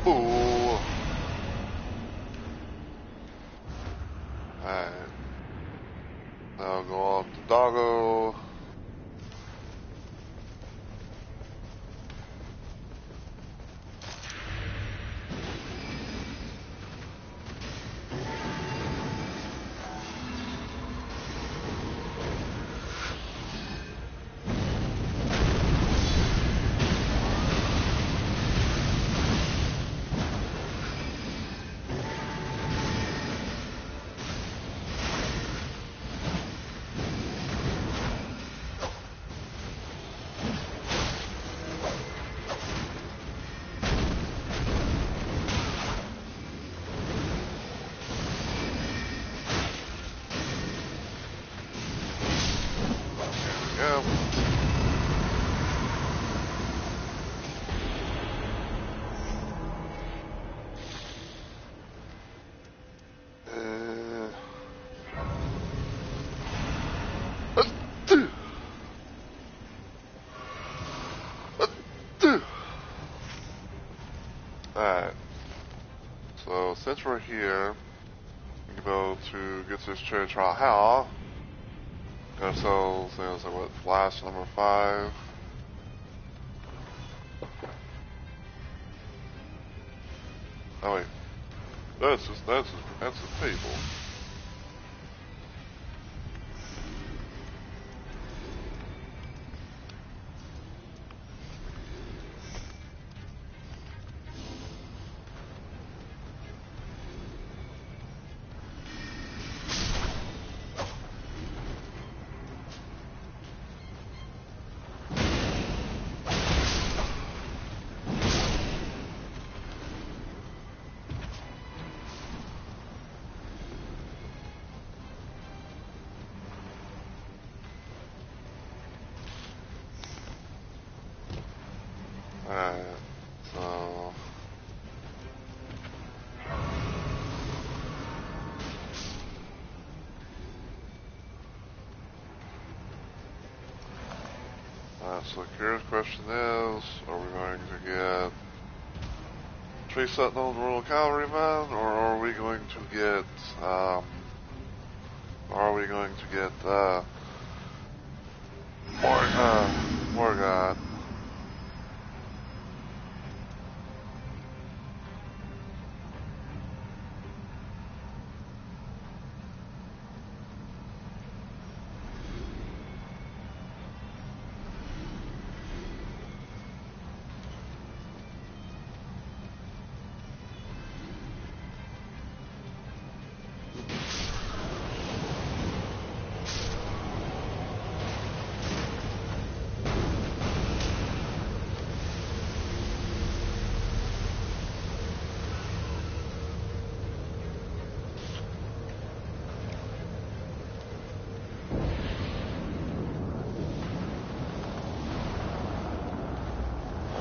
Boo. Alright. Now go on to Doggo. So since we're here, we can go to get this church right here. Got ourselves, so what, flash number 5. Oh wait, that's a table. Alright, so so Kira's question is, are we going to get Tree Sentinel and Royal Cavalryman, or are we going to get Morgott?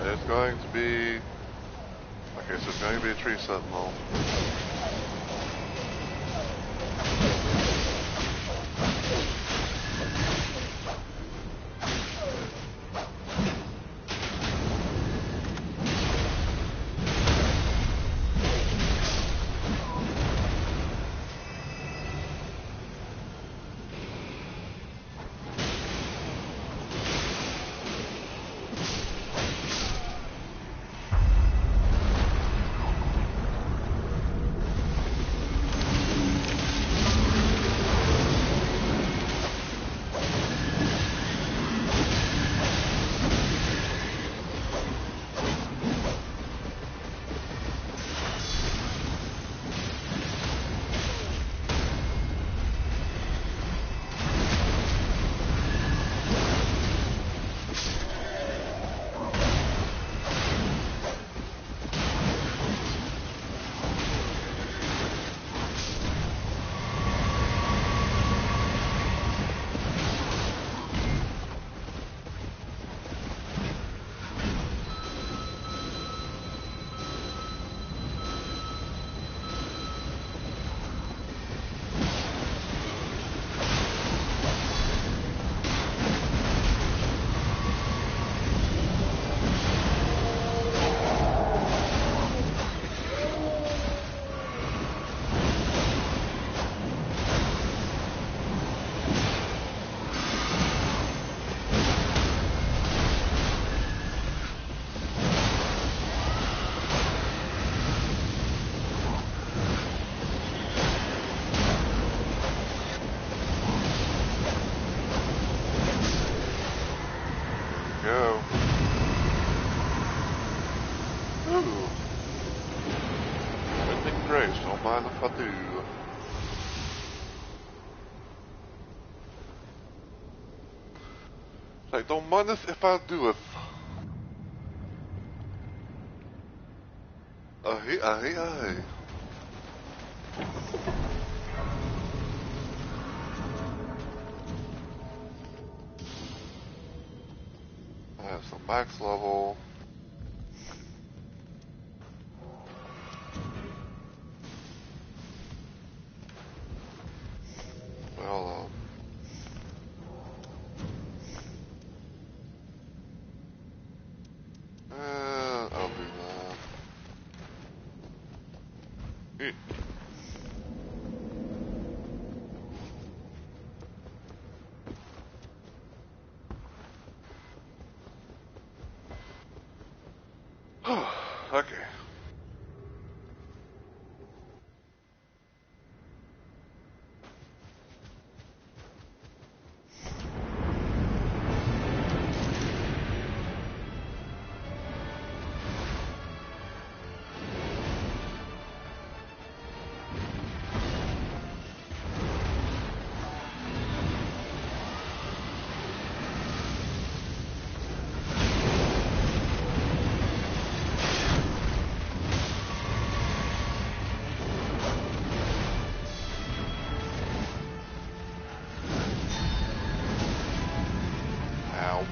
It's going to be, okay, so it's going to be a Tree Sentinel. Don't mind if I do. Like, don't mind if I do it. Aye. Alright, so max level. Well, I'll do that. Okay. Ow.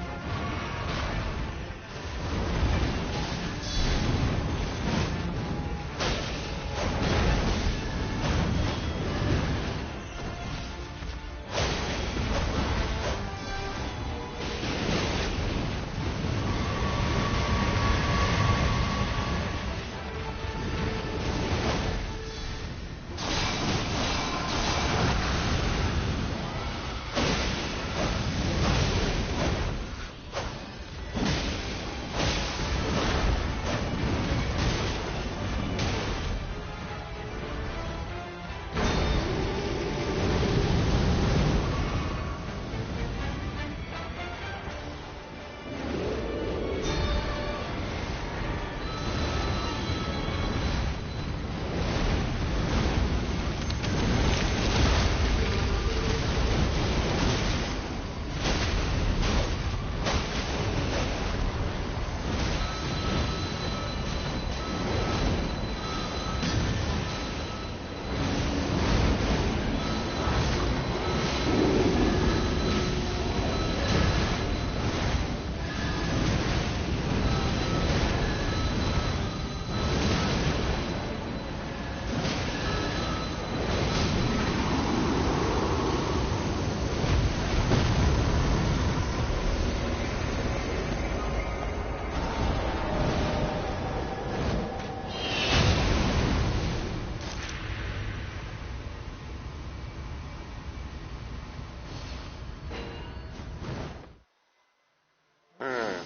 Alright.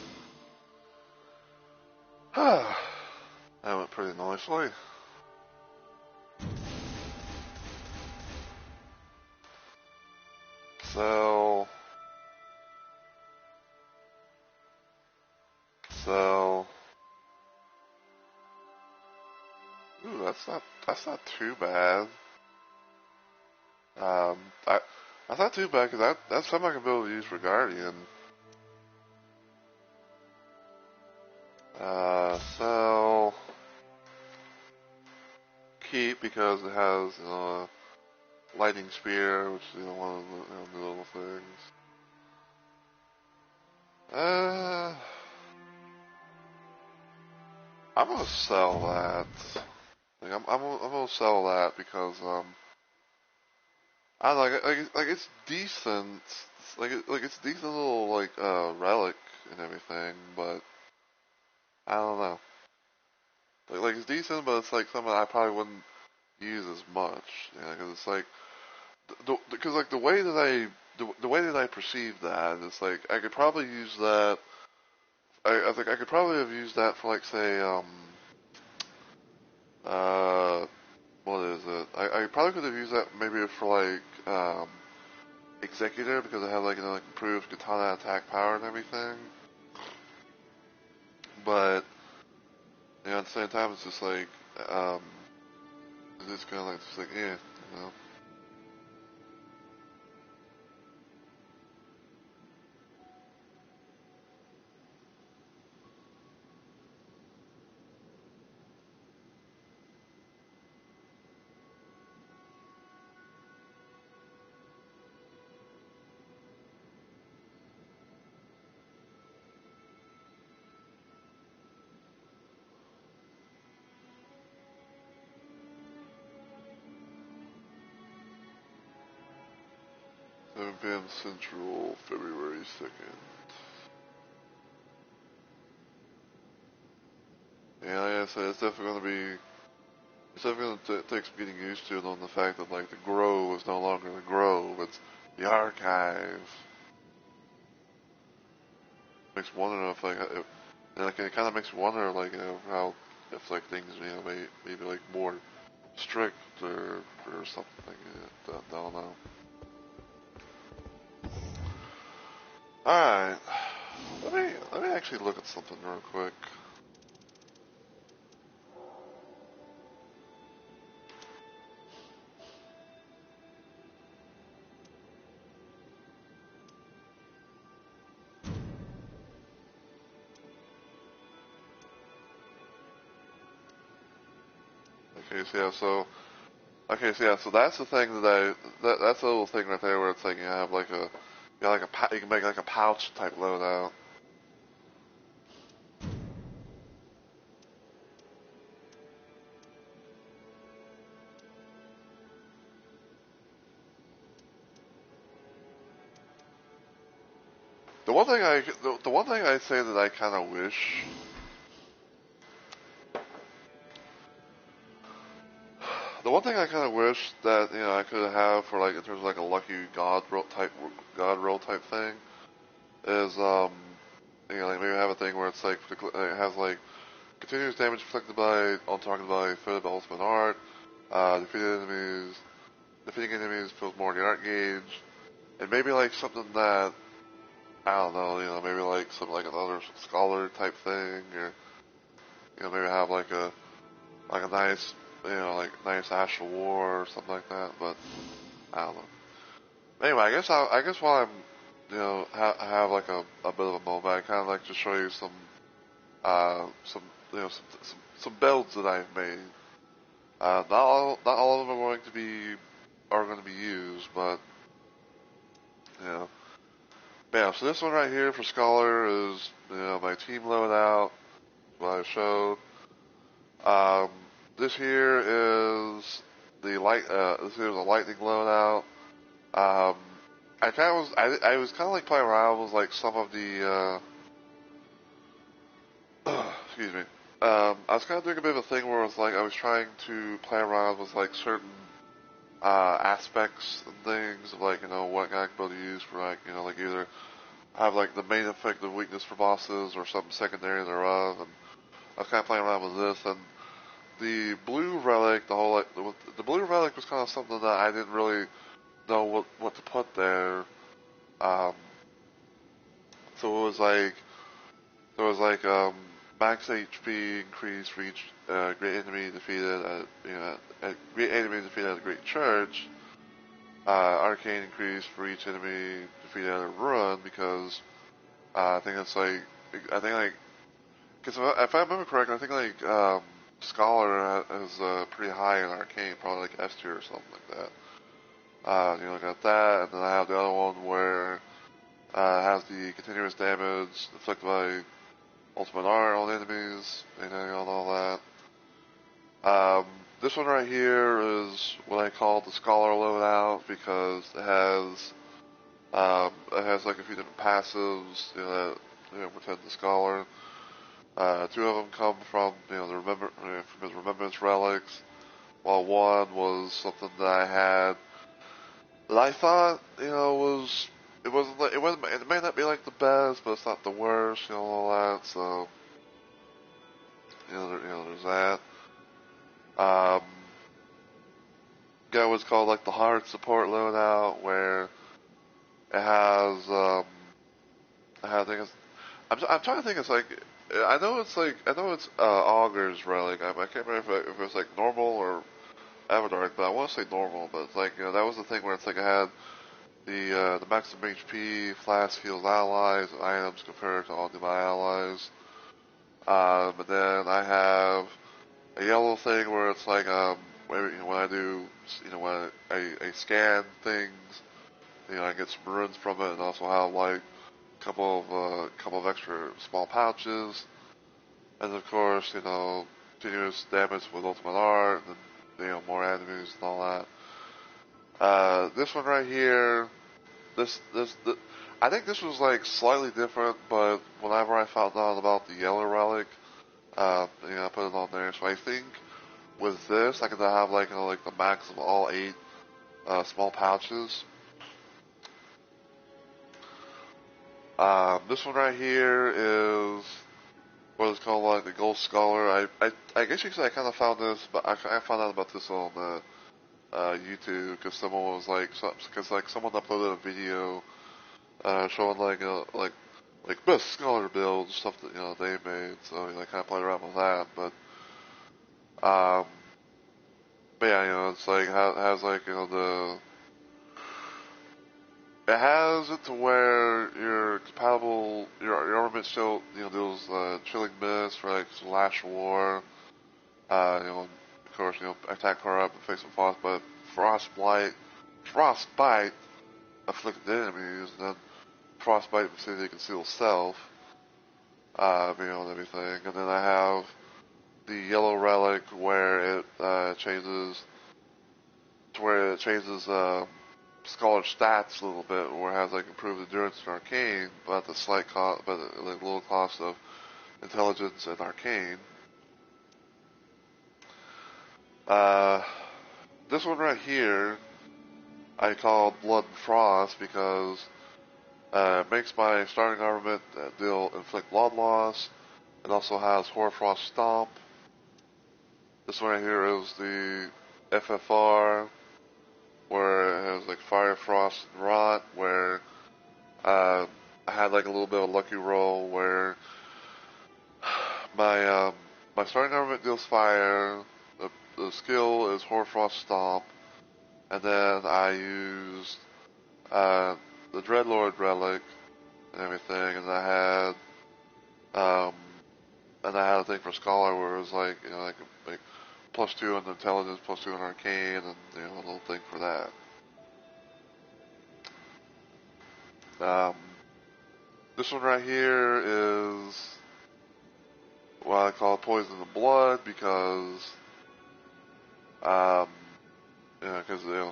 That went pretty nicely. So, ooh, that's not too bad. Um, I, that's not too bad because that's something I can be able to use for Guardian. So keep because it has lightning spear, which is one of the little things. I'm gonna sell that. Like, I'm gonna sell that because I like it's decent. It's decent little relic and everything, but I don't know. Like it's decent, but it's like something I probably wouldn't use as much. Because it's like because like the way that I perceive that, it's like I could probably use that. I think I could probably have used that for like say uh what is it? I probably could have used that maybe for like Executor because it had like improved katana attack power and everything. But at the same time it's just like um it's just kinda like you know. Van Central, February 2nd. Yeah, like I said, it's definitely gonna be It's definitely going to take some getting used to, on the fact that like the Grove is no longer the Grove; it's the Archive. Makes me wonder if like, it kind of makes me wonder like how if like things maybe like more strict or something like that. I don't know. All right, let me actually look at something real quick. So that's the thing that's a little thing right there where it's like you have like you can make like a pouch type loadout. The one thing I say that I kind of wish. The one thing I kind of wish that I could have for like in terms of like a lucky god roll type thing is like maybe have a thing where it's like it has like continuous damage inflicted by on target by Philip Ultimate Art, defeating enemies feels more in the art gauge, and maybe like something that I don't know, maybe like something like another scholar type thing, or maybe have like a nice like nice Astral War or something like that. But I don't know. Anyway, I guess while I'm have like a bit of a moment, I kind of like to show you some some builds that I've made. Not all of them are going to be used, but you know. Yeah, so this one right here for Scholar is my team loadout, what I showed. Um, this here is this here is a lightning loadout. Um, I was kind of like playing around with like some of the excuse me. I was kind of doing a bit of a thing where it was like I was trying to play around with like certain aspects and things of like what I could be able to use for like like either have like the main effective weakness for bosses or something secondary thereof, and I was kind of playing around with this. And the blue relic, the blue relic was kind of something that I didn't really know what to put there. Um, so it was like there was like max HP increase for each great enemy defeated at great enemy defeated at a great church. Arcane increase for each enemy defeated at a ruin, because I think it's like because if I remember correctly, I think like Scholar is pretty high in Arcane, probably like S tier or something like that. Got that, and then I have the other one where it has the continuous damage inflicted by Ultimate Art on enemies, and all that. This one right here is what I call the Scholar loadout, because it has like a few different passives that pretend the Scholar. Two of them come from from his Remembrance relics, while one was something that I had that I thought was it may not be like the best, but it's not the worst, all that. So there's that. Um, got what's called like the hard support loadout, where it has I think I'm trying to think. It's like I know it's Augur's relic. I can't remember if it's like normal or Avatar, but I want to say normal. But it's like that was the thing where it's like I had the maximum HP, flash heals allies, items compared to all of my allies. But then I have a yellow thing where it's like maybe, when I do when I scan things, I get some runes from it, and also have like a couple of extra small pouches, and of course continuous damage with Ultimate Art, and more enemies and all that. This one right here, I think this was like slightly different, but whenever I found out about the yellow relic, I put it on there. So I think with this, I can have like like the max of all 8 small pouches. This one right here is what is called like the Gold Scholar. I guess you could say I kind of found this, but I found out about this on YouTube because someone was like, because like someone uploaded a video showing like best scholar builds, stuff that they made. So I kind of played around with that, um, but yeah, it's like has like it has it to where you're compatible. Your armament still deals chilling mist for like Lash War. Of course, attack power up and face some frost, but frostbite afflicted enemies, and then frostbite vicinity conceal self. And everything. And then I have the yellow relic where it changes scholar stats a little bit, where it has like improved endurance and arcane, but at the slight cost, but at a little cost of intelligence and arcane. This one right here, I call Blood and Frost because it makes my starting armament deal inflict blood loss. It also has Hoarfrost Stomp. This one right here is the FFR, where it has like Fire, Frost, and Rot, where I had like a little bit of a lucky roll where my starting armament deals fire, the skill is Hoarfrost Stomp, and then I used the Dreadlord relic and everything, and I had a thing for Scholar where it was like like +2 on intelligence, +2 on arcane, and a little thing for that. This one right here is what I call Poison the Blood because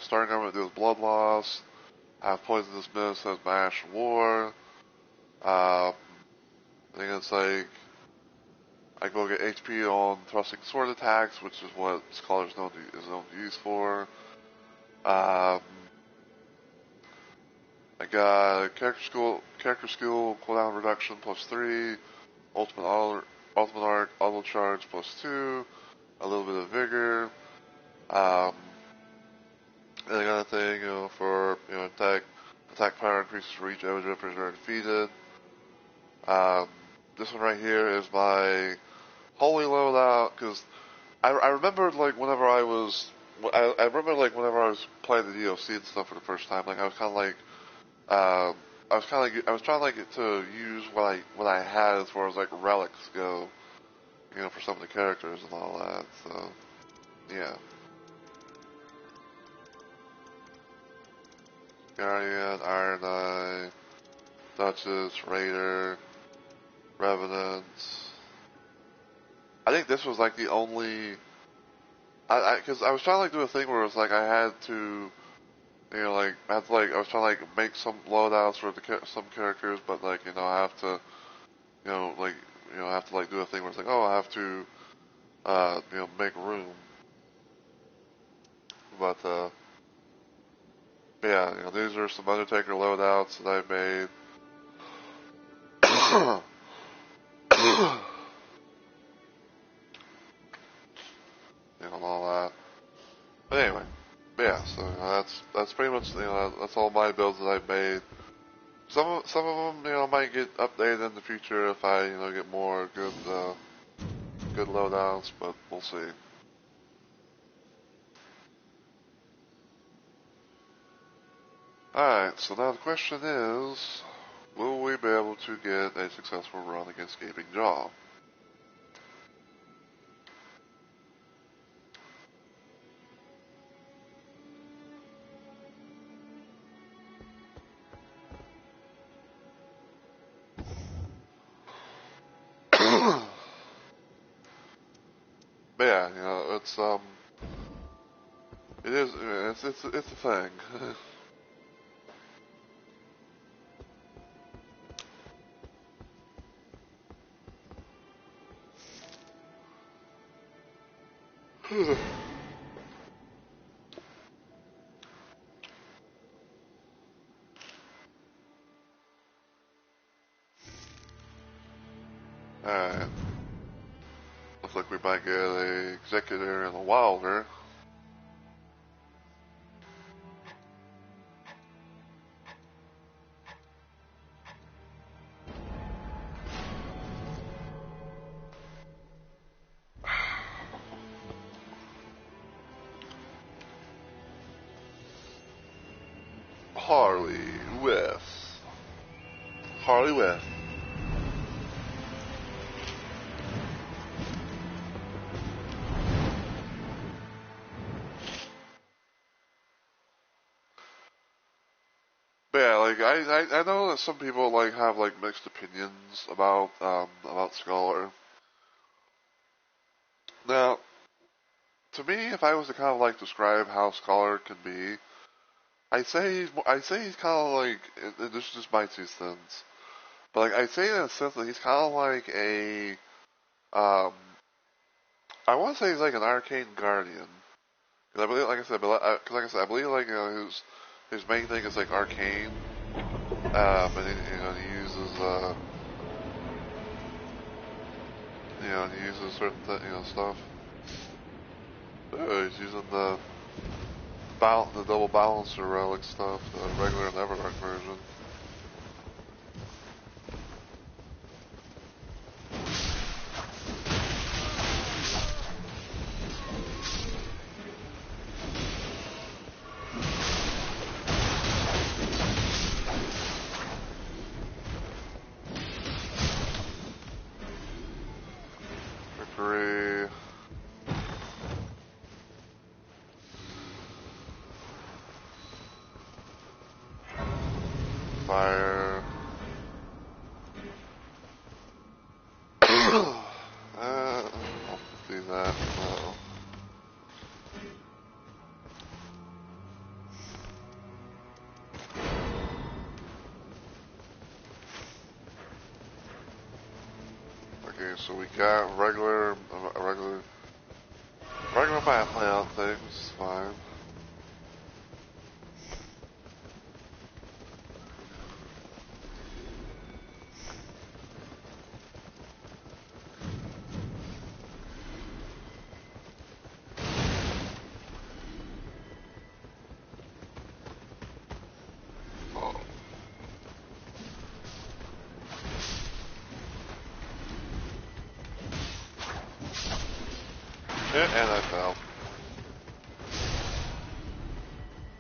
starting armament deals blood loss. I have Poisonous Mist, has Mash War. I think it's like I go get HP on thrusting sword attacks, which is what Scholar is known to use for. I got character skill cooldown reduction +3, ultimate arc auto charge +2, a little bit of vigor. And I got a thing for attack power increases for each Evo Drippers are defeated. This one right here is my holy loadout because I remember like whenever I was playing the DLC and stuff for the first time, like I was kind of like I was trying like to use what I had as far as like relics go, for some of the characters and all that. So yeah, Guardian, Iron Eye, Duchess, Raider, Revenant. I think this was like the only. Because I was trying to like do a thing where it was like I had to, I was trying to like make some loadouts for some characters, but like I have to, I have to like do a thing where it's like, oh, I have to, make room. But yeah, these are some Undertaker loadouts that I made. And all that. But anyway, yeah. So that's pretty much that's all my builds that I've made. Some of them might get updated in the future if I get more good loadouts, but we'll see. Alright, so now the question is, will we be able to get a successful run against Gaping Jaw? But yeah, it's a thing. Alright. Looks like we might get a Executor and a Wilder. Harley with but yeah, like I know that some people like have like mixed opinions about Scholar. Now, to me, if I was to kind of like describe how Scholar can be, I'd say he's kind of like, and this is just my 2 cents, but like I'd say in a sense that he's kind of like a um I want to say he's like an arcane guardian. Because I believe, like I said, I believe like his main thing is like arcane, and he uses he uses certain stuff. He's using the double balancer relic stuff, the regular and Everdark version. Victory. Fire. I'll do that. No. Okay, so we got regular map layout things. Fine. And I fell.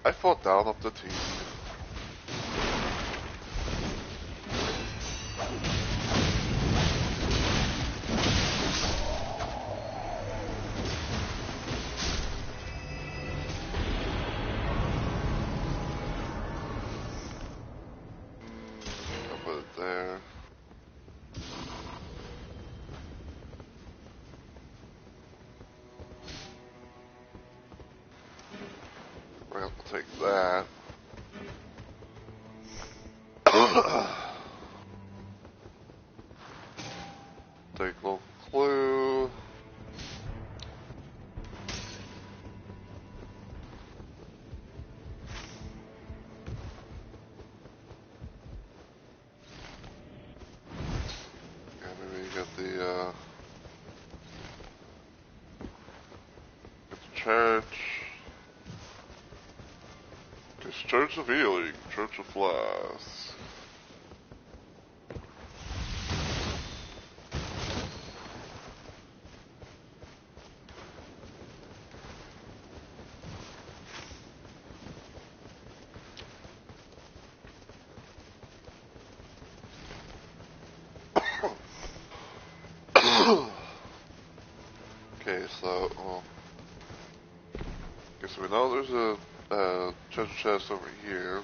I fell down off the team. I'll put it there. We're gonna take that. Take local clue. And maybe get the church. It's Church of Healing, Church of Flask. Okay, so, okay, so we know there's a treasure chest over here.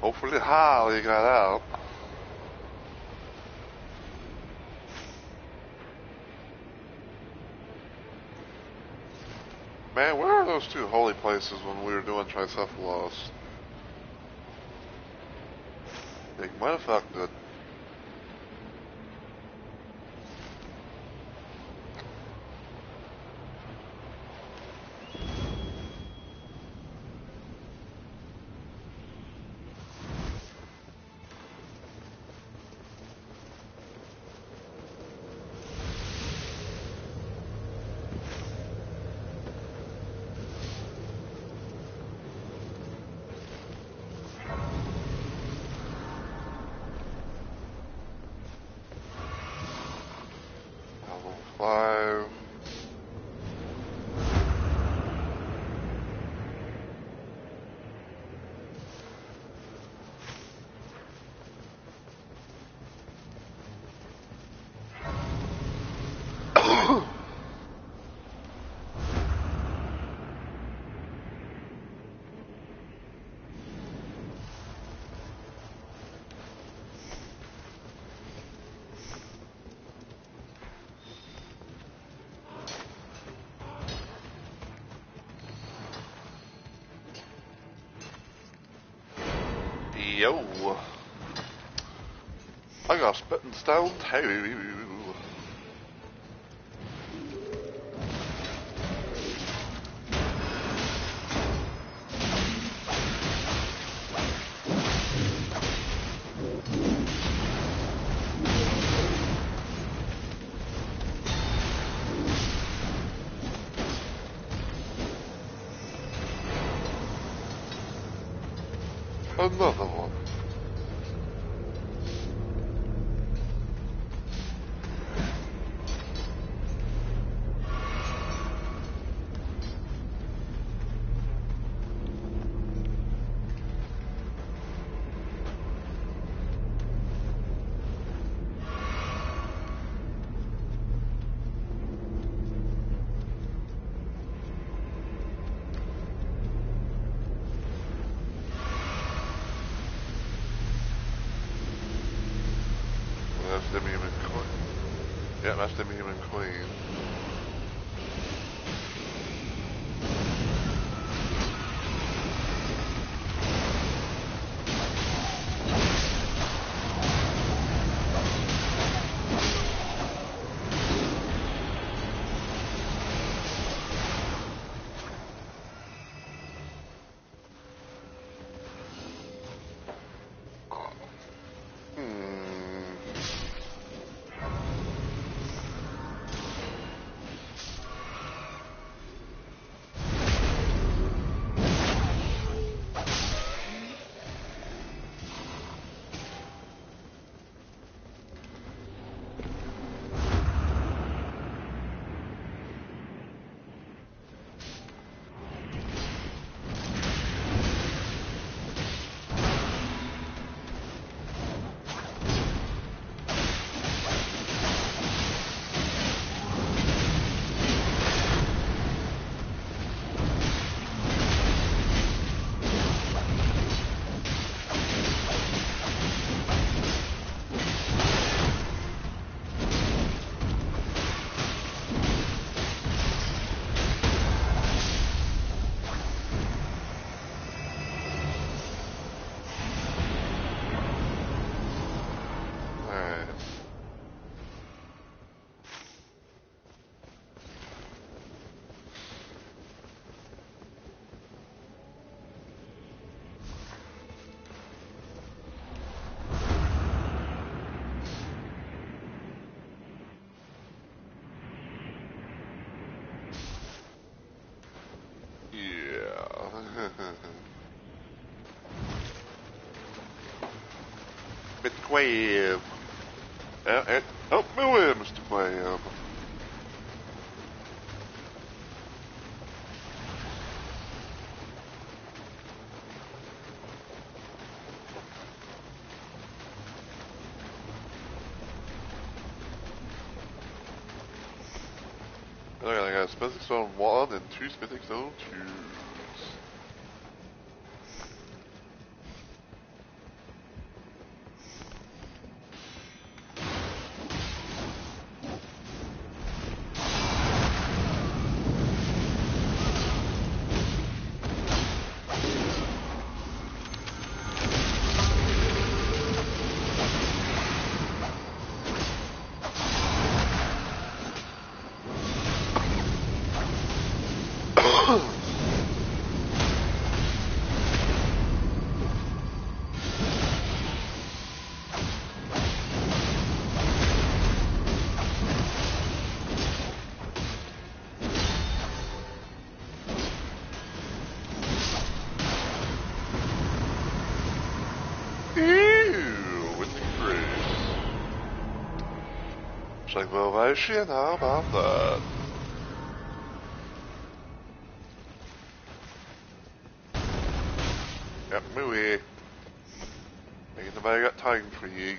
Hopefully Harley got out. Man, where are those two holy places when we were doing Tricephalos? They might have felt good. Level 5. Yo, I got spitting stone too. Another one. That's Demi-Human Queen. Yeah, that's Demi-Human Queen. Mr. Quab. Oh, me away, Mr. Quab. Okay, I got Specific Stone 1 and 2 Specific Stone 2s. Check motivation, how about that? Yep, mooey. Ain't nobody got time for you.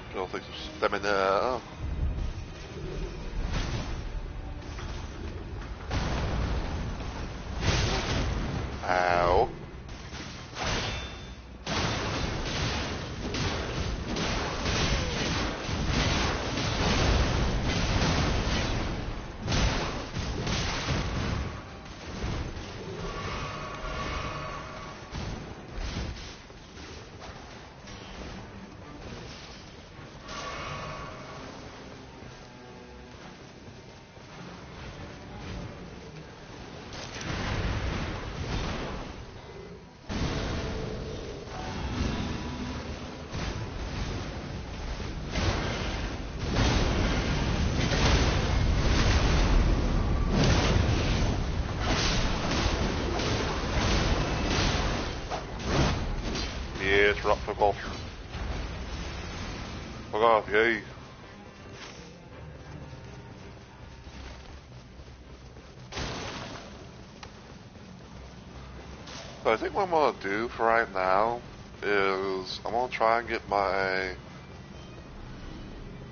Still think some stamina. Ow. Yes, rock fuck off. Fuck off, yay. So I think what I'm gonna do for right now is I'm gonna try and get my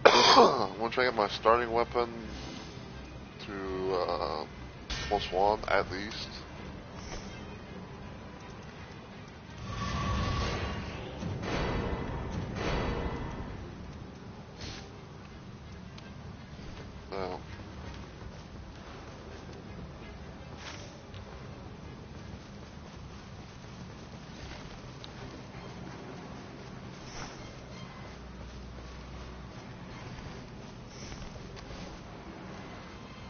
I'm gonna try and get my starting weapon to +1 at least. So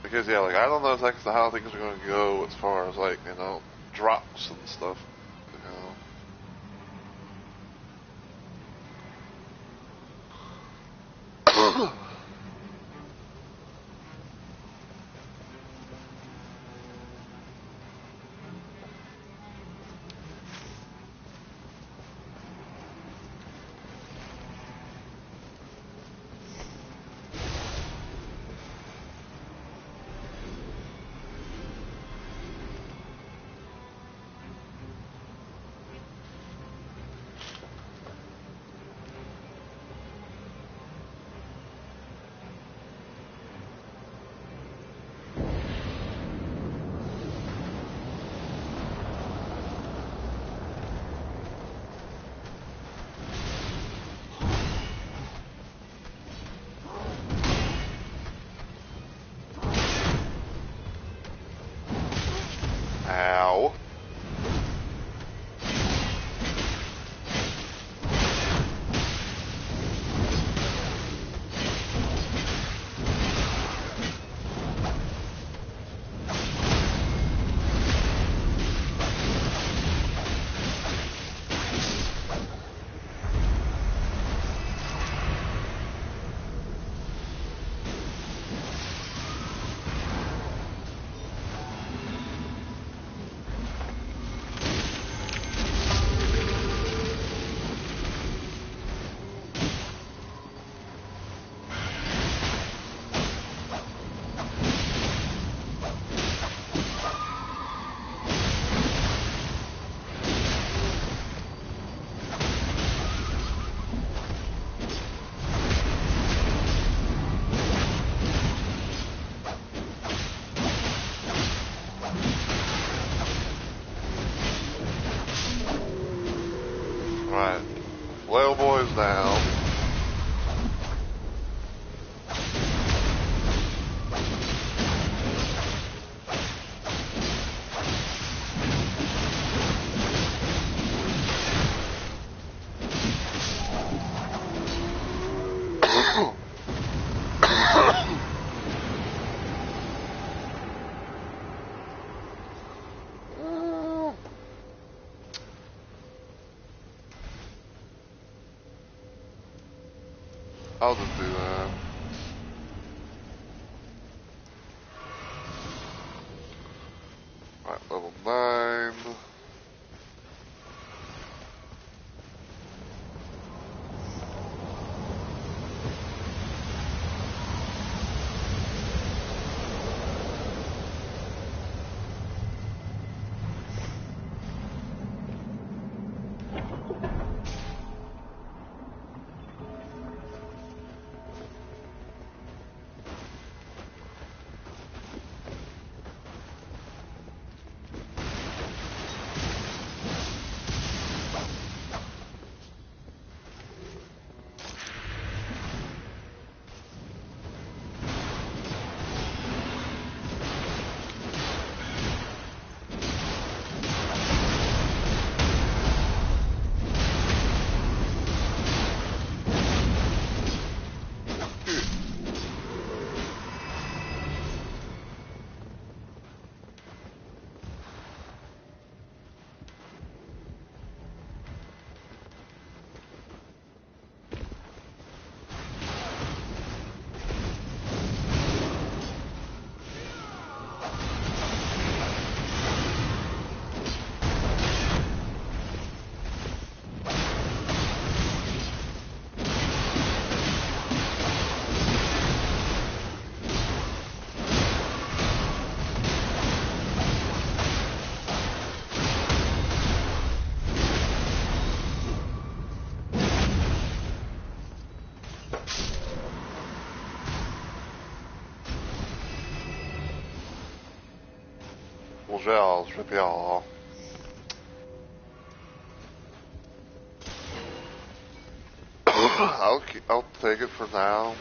because yeah, like I don't know exactly how things are gonna go as far as like, you know, drops and stuff. You know. Ow. Right. Whale boys down. I'll just do that. Alright, level 9. Gel, je vais bien. I'll take it for now.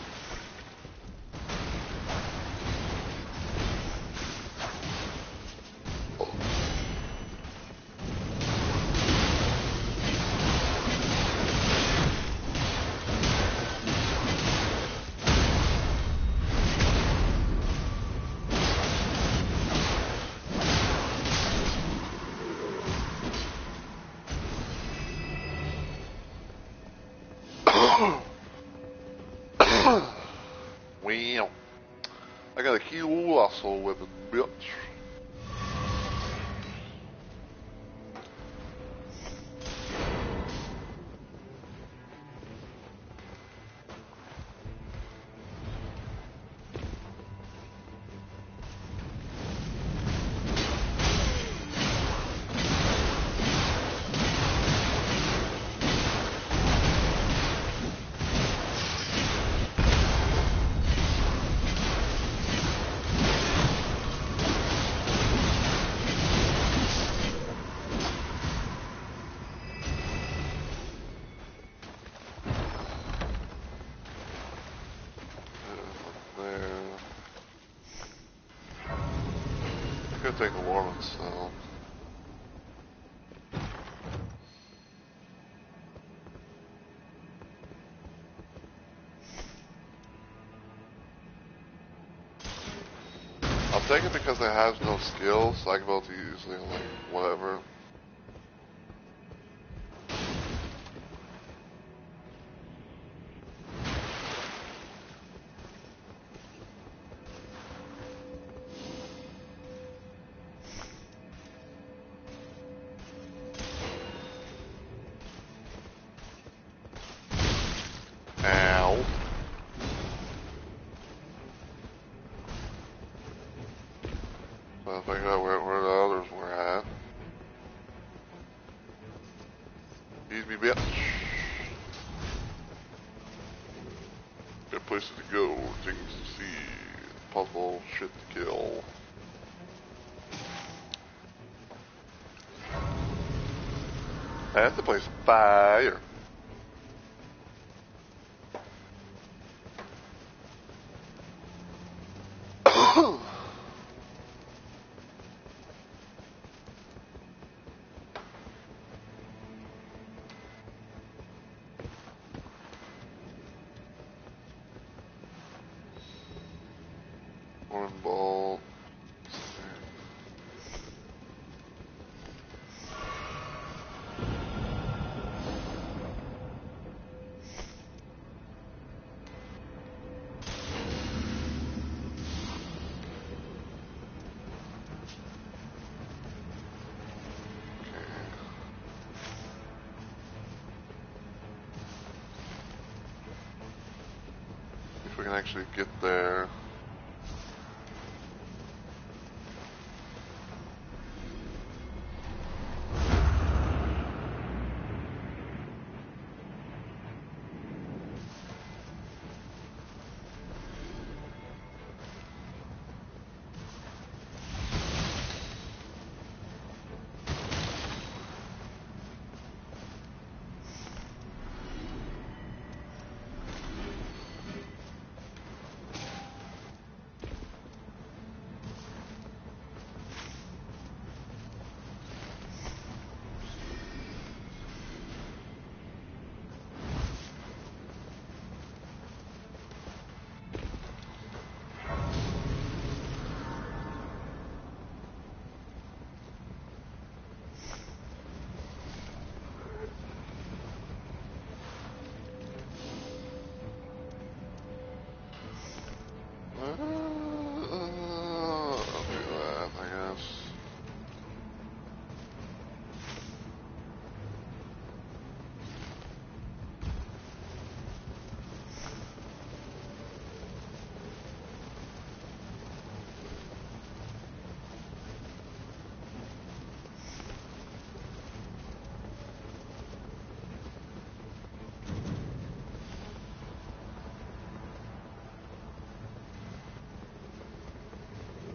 Well, I got a heal also weapon, bitch. I could take a Lawrence Stone. I'll take it because it has no skills, so I can be able to use, you know, like, whatever. Ow. So I figure out where the others were at. Ease me, bitch. Good places to go, things to see, possible shit to kill. That's the place fire. One ball. actually get there. I'll do that, I guess.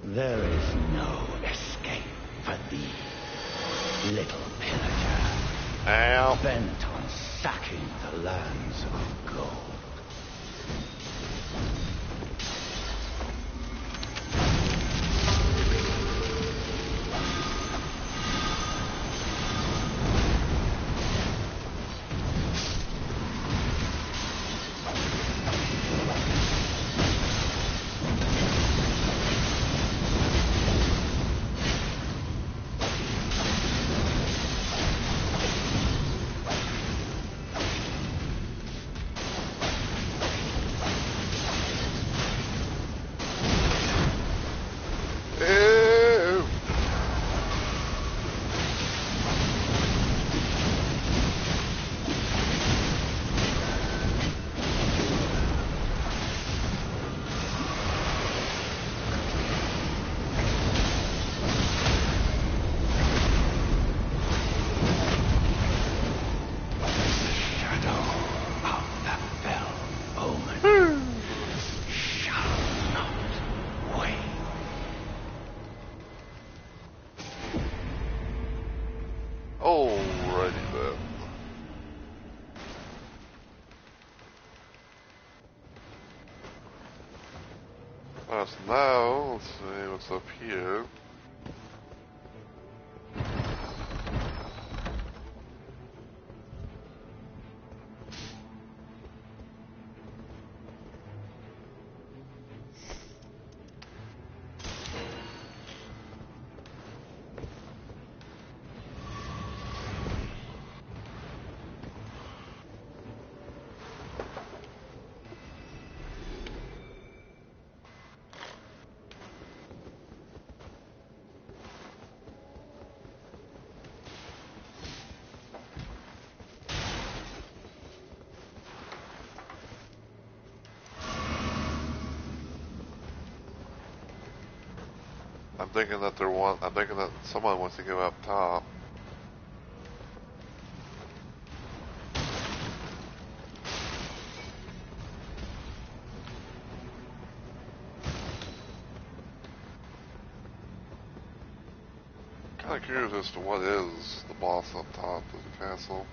There is no escape for thee, little pillager. Ow. Bent on sacking the lands of gold. Ew. Shadow of the fell omen shall not wake. Alrighty then. Alright, so now, let's see what's up here. I'm thinking that someone wants to go up top. Kinda curious as to what is the boss up top of the castle.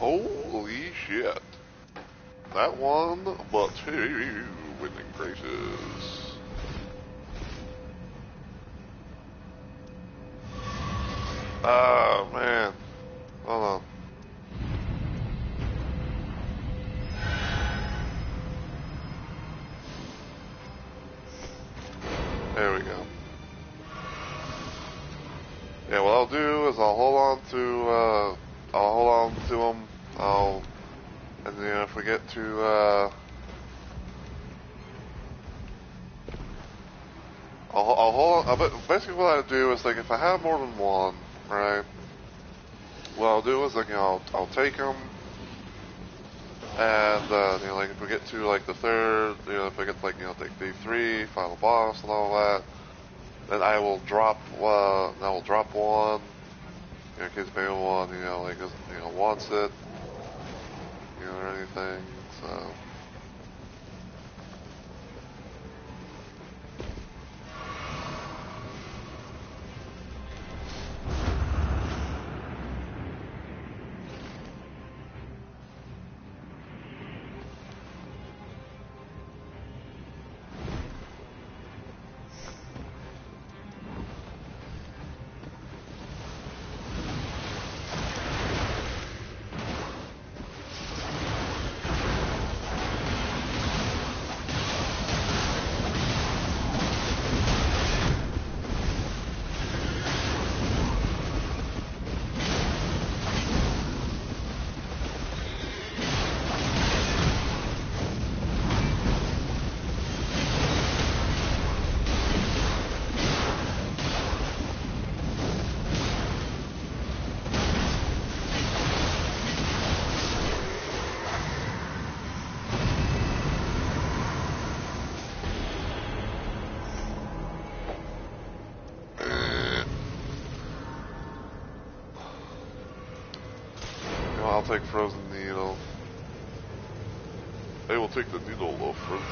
Holy shit. That one, but 2 winning graces. Oh, man. Hold on. There we go. Yeah, what I'll do is I'll hold on to them. And then if we get to, I'll hold on. Basically what I do is, like, if I have more than one, right, what I'll do is, like, you know, I'll take them, and, you know, like, if we get to, like, the third, you know, if I get, like, you know, like, day 3, final boss and all that, then I will drop one, you know, in case anyone, you know, like, you know, wants it, you know, or anything, so. I'll take Frozen Needle. They will take the needle of Frozen.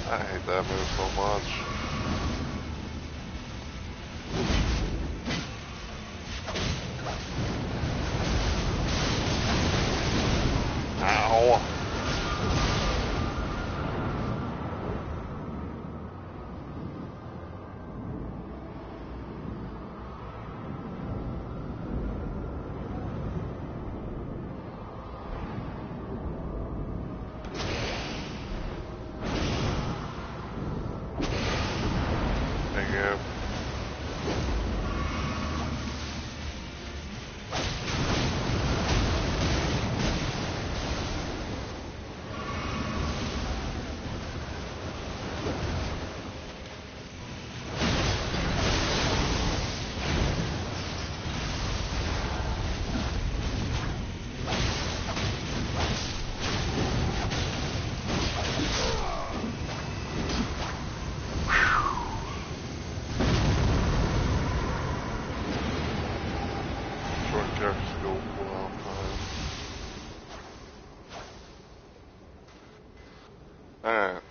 I hate that move so much. Ow. dark scope around time. Alright.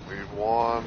We've won.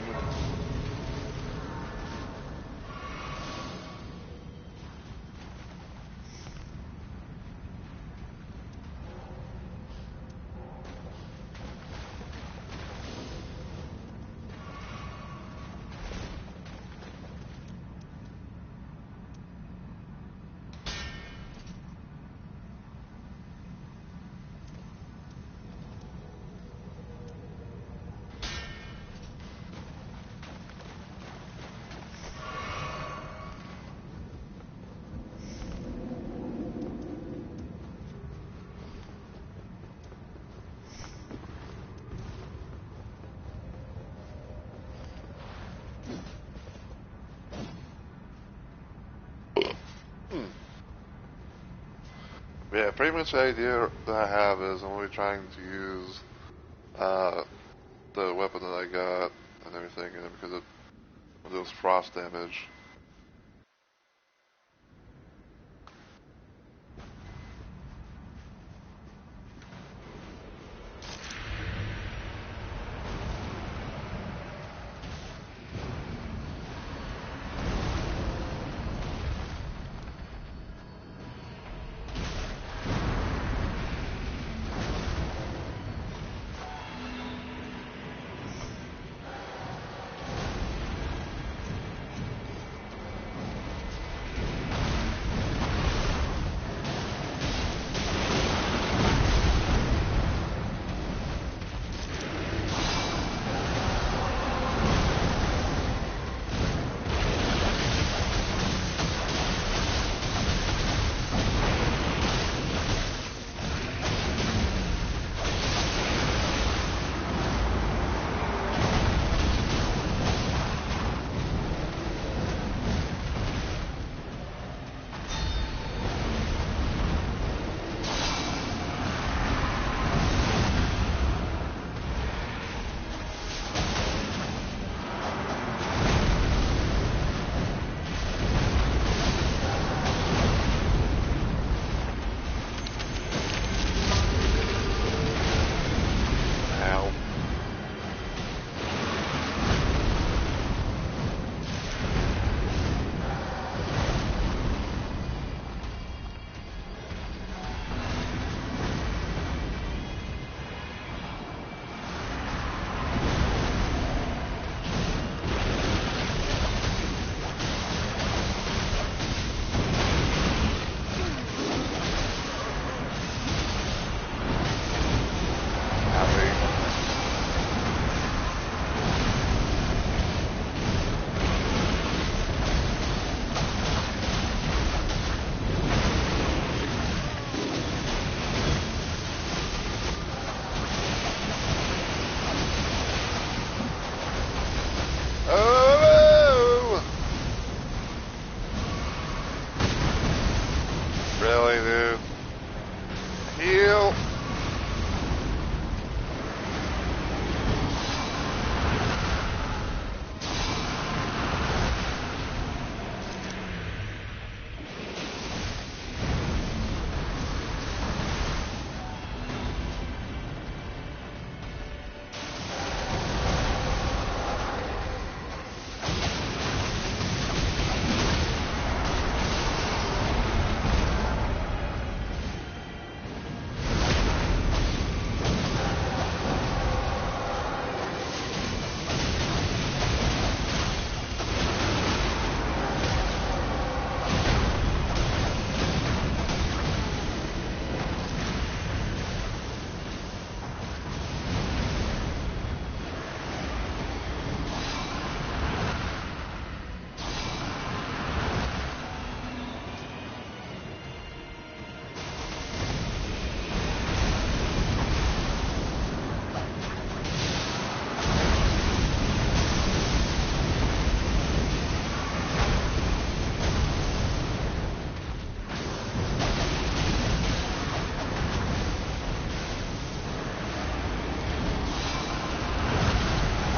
Yeah, pretty much the idea that I have is I'm only trying to use the weapon that I got and everything, and because it deals frost damage.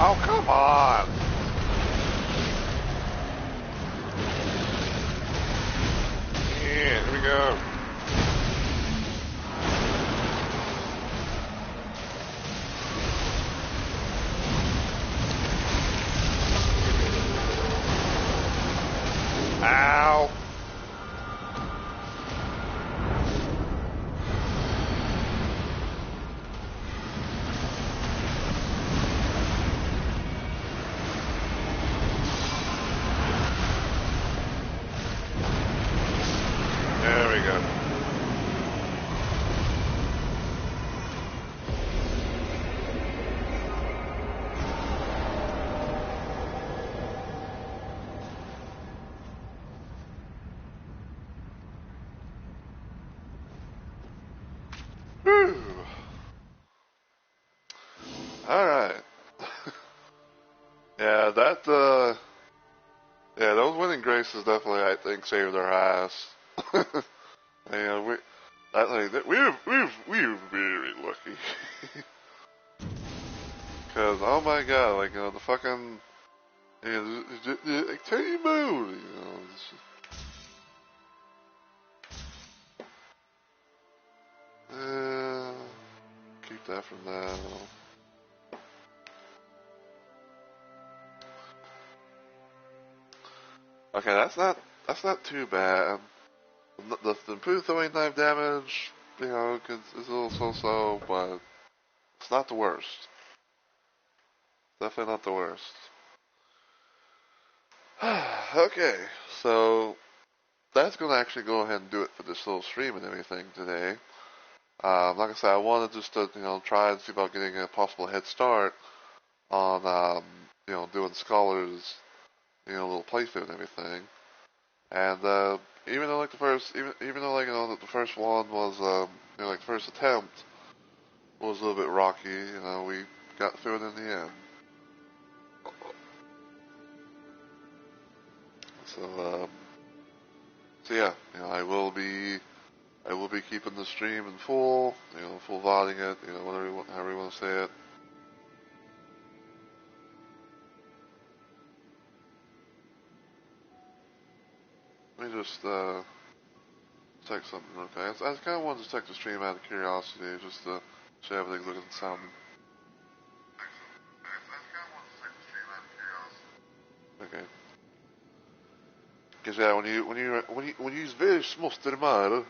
Oh, come on! Yeah, here we go. Ow! There we go. Whew. Alright. Yeah, those winning graces definitely, I think, saved our ass. Yeah, we're very lucky. Cause, oh my god, like, the fucking, like, tell you move, keep that from now. Okay, that's not too bad. The improved throwing knife damage, is a little so-so, but it's not the worst. Definitely not the worst. Okay, so that's gonna actually go ahead and do it for this little stream and everything today. Like I said, I wanted just to, try and see about getting a possible head start on, doing Scholars, little playthrough and everything. And, even though, like, even though, like, the first one was, like, the first attempt was a little bit rocky, we got through it in the end. So yeah, I will be keeping the stream in full, full VODing it, however you want to say it. Let me just, check something real quick. I kind of wanted to check the stream out of curiosity, just to see how everything's looking and sounding. Okay. Because yeah, when you use very small streamer,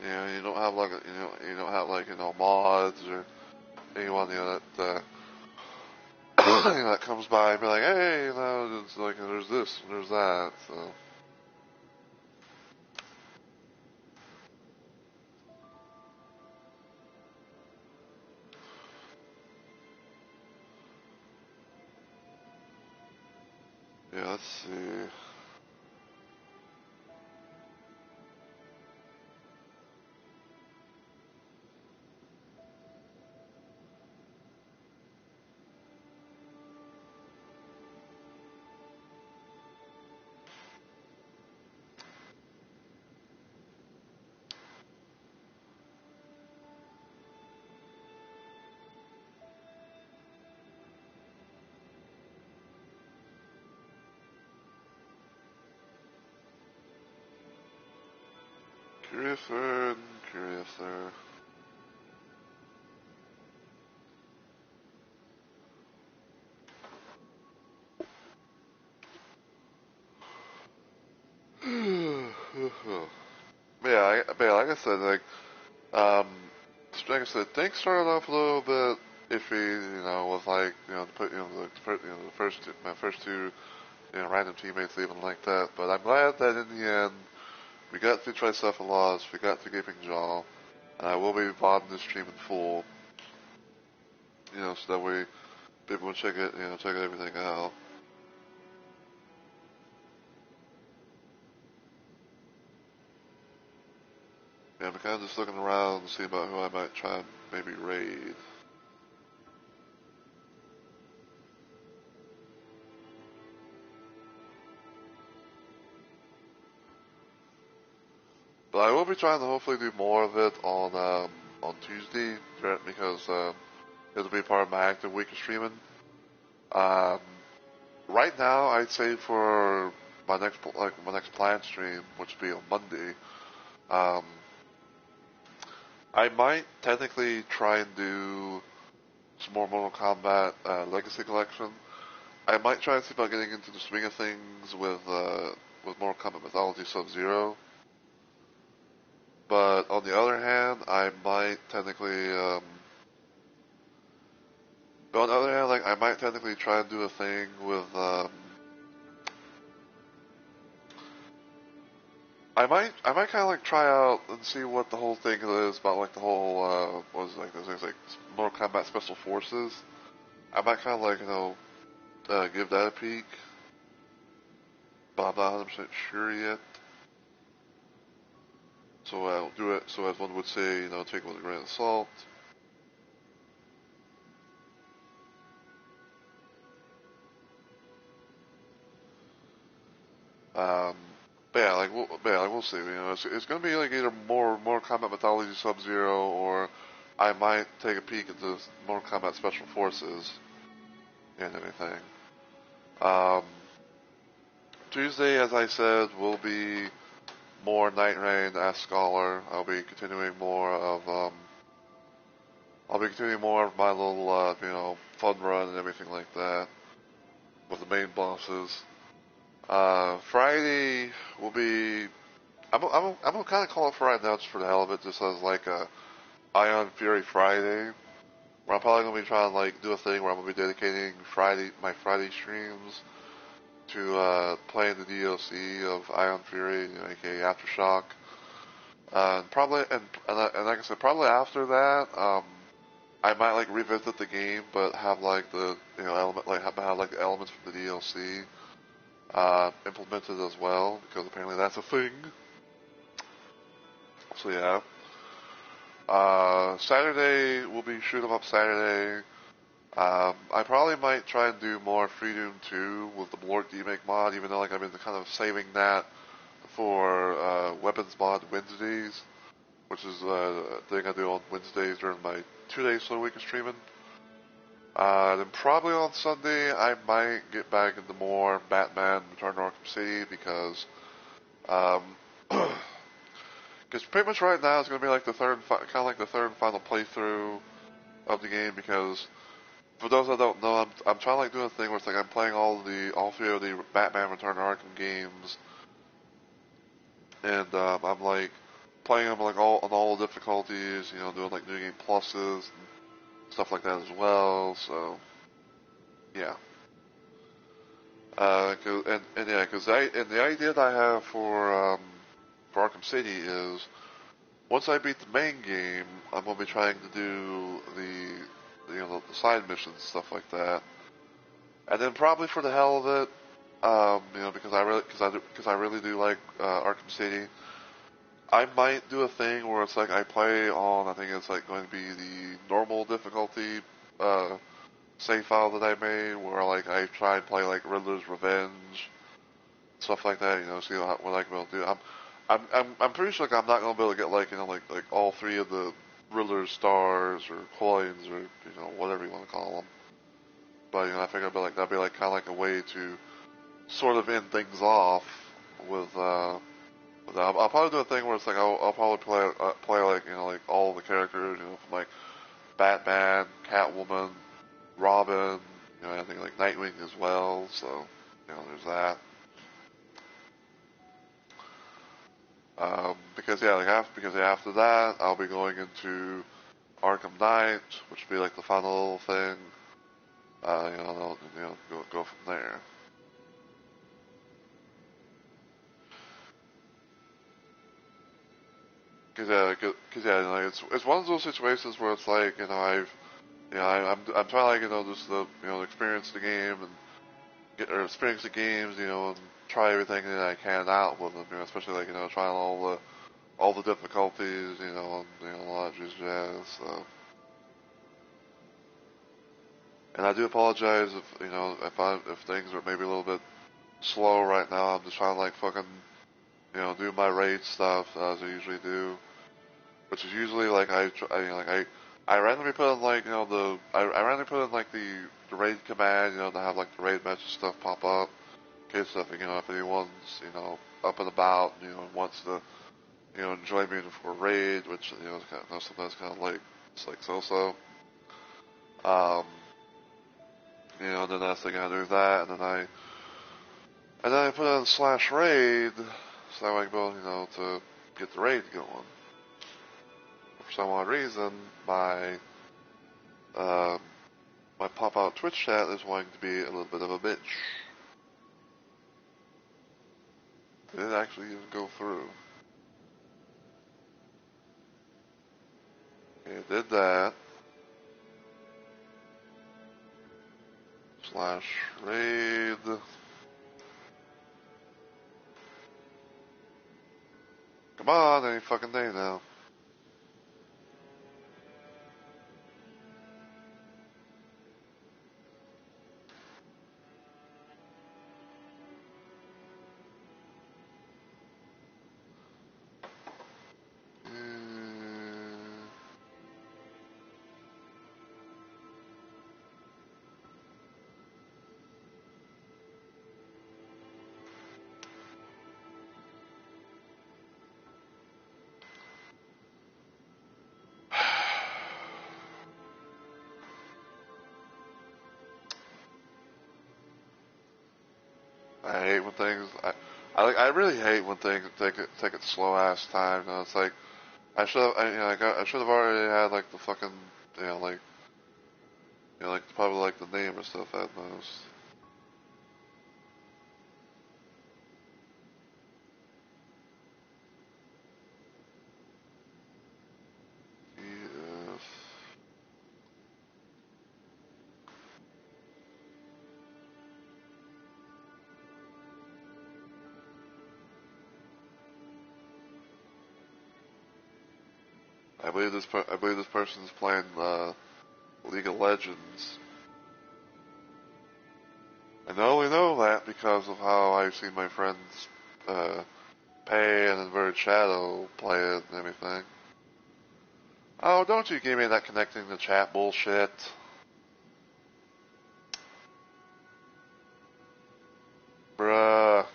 you don't have like mods or anyone that that comes by and be like, hey, it's like there's this, and there's that, so. Yeah, let's see. Curiouser. Like I said, like I said, things started off a little bit iffy, with like, my first two, random teammates leaving like that. But I'm glad that in the end, we got through Tricephalos, we got through Gaping Jaw, and I will be VODing this stream in full, so that way people will check everything out. Yeah, I'm kind of just looking around to see about who I might try and maybe raid. But I will be trying to hopefully do more of it on Tuesday, because it'll be part of my active week of streaming. Um, right now, I'd say for my next planned stream, which would be on Monday, um, I might technically try and do some more Mortal Kombat Legacy Collection. I might try and see about getting into the swing of things with Mortal Kombat Mythology Sub-Zero. But on the other hand, I might technically, but on the other hand, like I might technically try and do a thing with, I might kind of like try out and see what the whole thing is about, like the whole, what was it, like there's like Mortal Kombat Special Forces. I might kind of like give that a peek, but I'm not 100% sure yet. So I'll do it. So as one would say, take it with a grain of salt. Um, we'll see. It's gonna be like either more Combat Mythology Sub-Zero, or I might take a peek at the Mortal Kombat Special Forces and everything. Um, Tuesday, as I said, will be more Night Rain as Scholar. I'll be continuing more of my little fun run and everything like that with the main bosses. Friday will be. I'm gonna kind of call it for right now, just for the hell of it, just as like a Ion Fury Friday, where I'm probably gonna be trying to like do a thing where I'm gonna be dedicating my Friday streams to playing the DLC of Ion Fury, aka Aftershock. And like I said, probably after that, I might like revisit the game, but have like the have like the elements from the DLC implemented as well, because apparently that's a thing. So yeah. Saturday will be Shoot 'em Up Saturday. I probably might try and do more Freedom 2 with the Blort Demake mod, even though like I've been kind of saving that for Weapons Mod Wednesdays, which is a thing I do on Wednesdays during my 2 days for the week of streaming. Then probably on Sunday I might get back into more Batman Return to Arkham City, because pretty much right now it's going to be like the third and final playthrough of the game, because for those that don't know, I'm trying to like do a thing where it's like I'm playing all three of the Batman Return to Arkham games, and I'm like playing them like on all difficulties, doing like new game pluses and stuff like that as well. So yeah, because the idea that I have for Arkham City is, once I beat the main game, I'm gonna be trying to do the side missions, stuff like that, and then probably for the hell of it, because I really do like Arkham City, I might do a thing where it's like I play on, I think it's like going to be the normal difficulty save file that I made, where like I try and play like Riddler's Revenge, stuff like that. See what I can do. I'm pretty sure like I'm not gonna be able to get like all three of the Riddler's stars or coins, or whatever you want to call them. But I figured that'd be like kind of like a way to sort of end things off with. I'll probably do a thing where it's like I'll probably play like all the characters, from like Batman, Catwoman, Robin, I think like Nightwing as well. So there's that. Because after that I'll be going into Arkham Knight, which will be like the final thing. Go from there. It's one of those situations where it's like I'm trying to like just experience the game and experience the games, and try everything that I can out with them, especially like trying all the difficulties, and all that jazz. So. And I do apologize if things are maybe a little bit slow right now. I'm just trying to like fucking do my raid stuff as I usually do, which is usually like I randomly put in like, I randomly put in like the raid command, to have like the raid message stuff pop up. In case if anyone's, up and about, wants to, join me for a raid, which, is sometimes kind of like, it's like so-so. Then I think I do that, and then I put in /raid, so that I can be able, to get the raid going. For some odd reason, uh, my pop-out Twitch chat is wanting to be a little bit of a bitch. Did it actually even go through? Okay, it did that. /raid. Come on, any fucking day now. I hate when things. I really hate when things take it slow ass time. It's like I should have. I should have already had like the fucking like probably like the name or stuff at most. Yes. I believe this person's playing League of Legends. And I only know that because of how I've seen my friends Pay and Inverted Shadow play it and everything. Oh, don't you give me that connecting the chat bullshit. Bruh.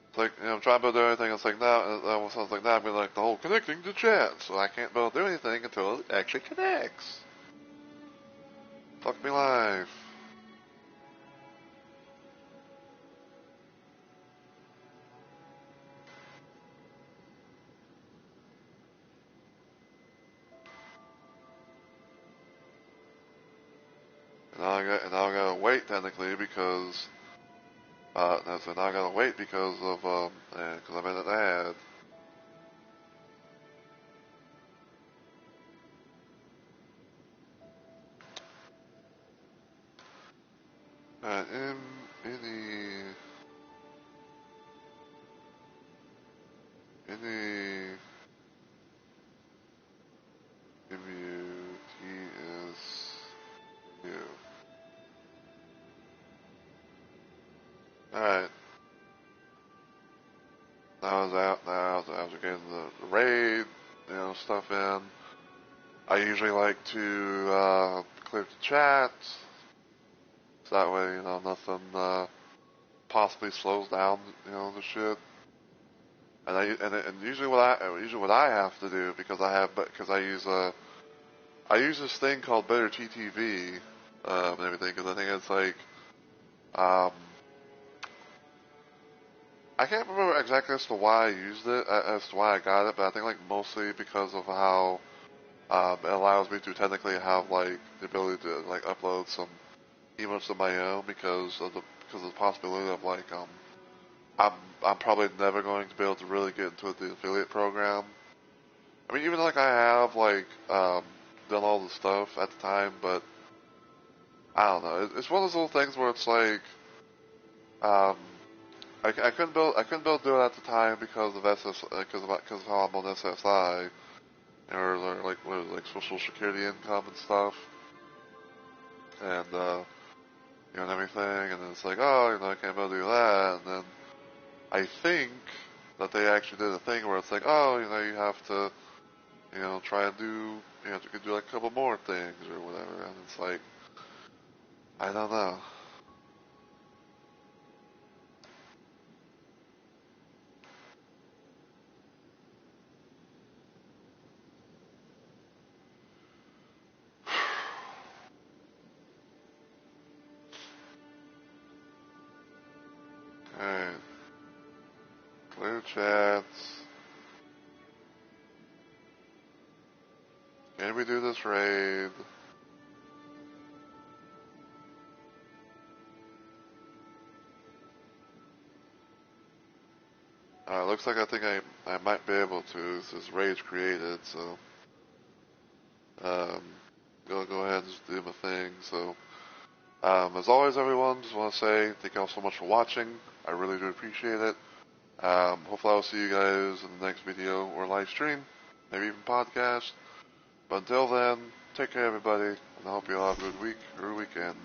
It's like, I'm trying to do anything, it's like now, it almost sounds like now I'm going like the whole connecting to chat, so I can't be able to do anything until it actually connects. Fuck me life. And now I gotta wait technically because, so now I gotta wait because of, because I'm in an ad. Any commute, he is new. Alright. Now I was out, I was getting the raid, stuff in. I usually like to, clear the chat, so that way, nothing, possibly slows down, the shit. And usually what I have to do because I use this thing called Better TTV, and everything, because I think it's like, I can't remember exactly as to why I used it, as to why I got it, but I think like mostly because of how, it allows me to technically have like the ability to like upload some emotes of my own because of the possibility of like, I'm probably never going to be able to really get into the affiliate program. I mean, even like I have like, done all the stuff at the time, but I don't know. It's one of those little things where it's like, I couldn't do it at the time because of because of how I'm on SSI or like like Social Security income and stuff, and and everything, and then it's like, oh, I can't be able to do that, and then I think that they actually did a thing where it's like, oh, you have to try and do, you could do like a couple more things or whatever. And it's like, I don't know. Alright. Clear chats. Can we do this raid? Looks like I think I might be able to. This is rage created, so go ahead and just do my thing. So as always, everyone, just want to say thank you all so much for watching. I really do appreciate it. Hopefully I'll see you guys in the next video or live stream, maybe even podcast. But until then, take care everybody, and I hope you all have a good week or weekend.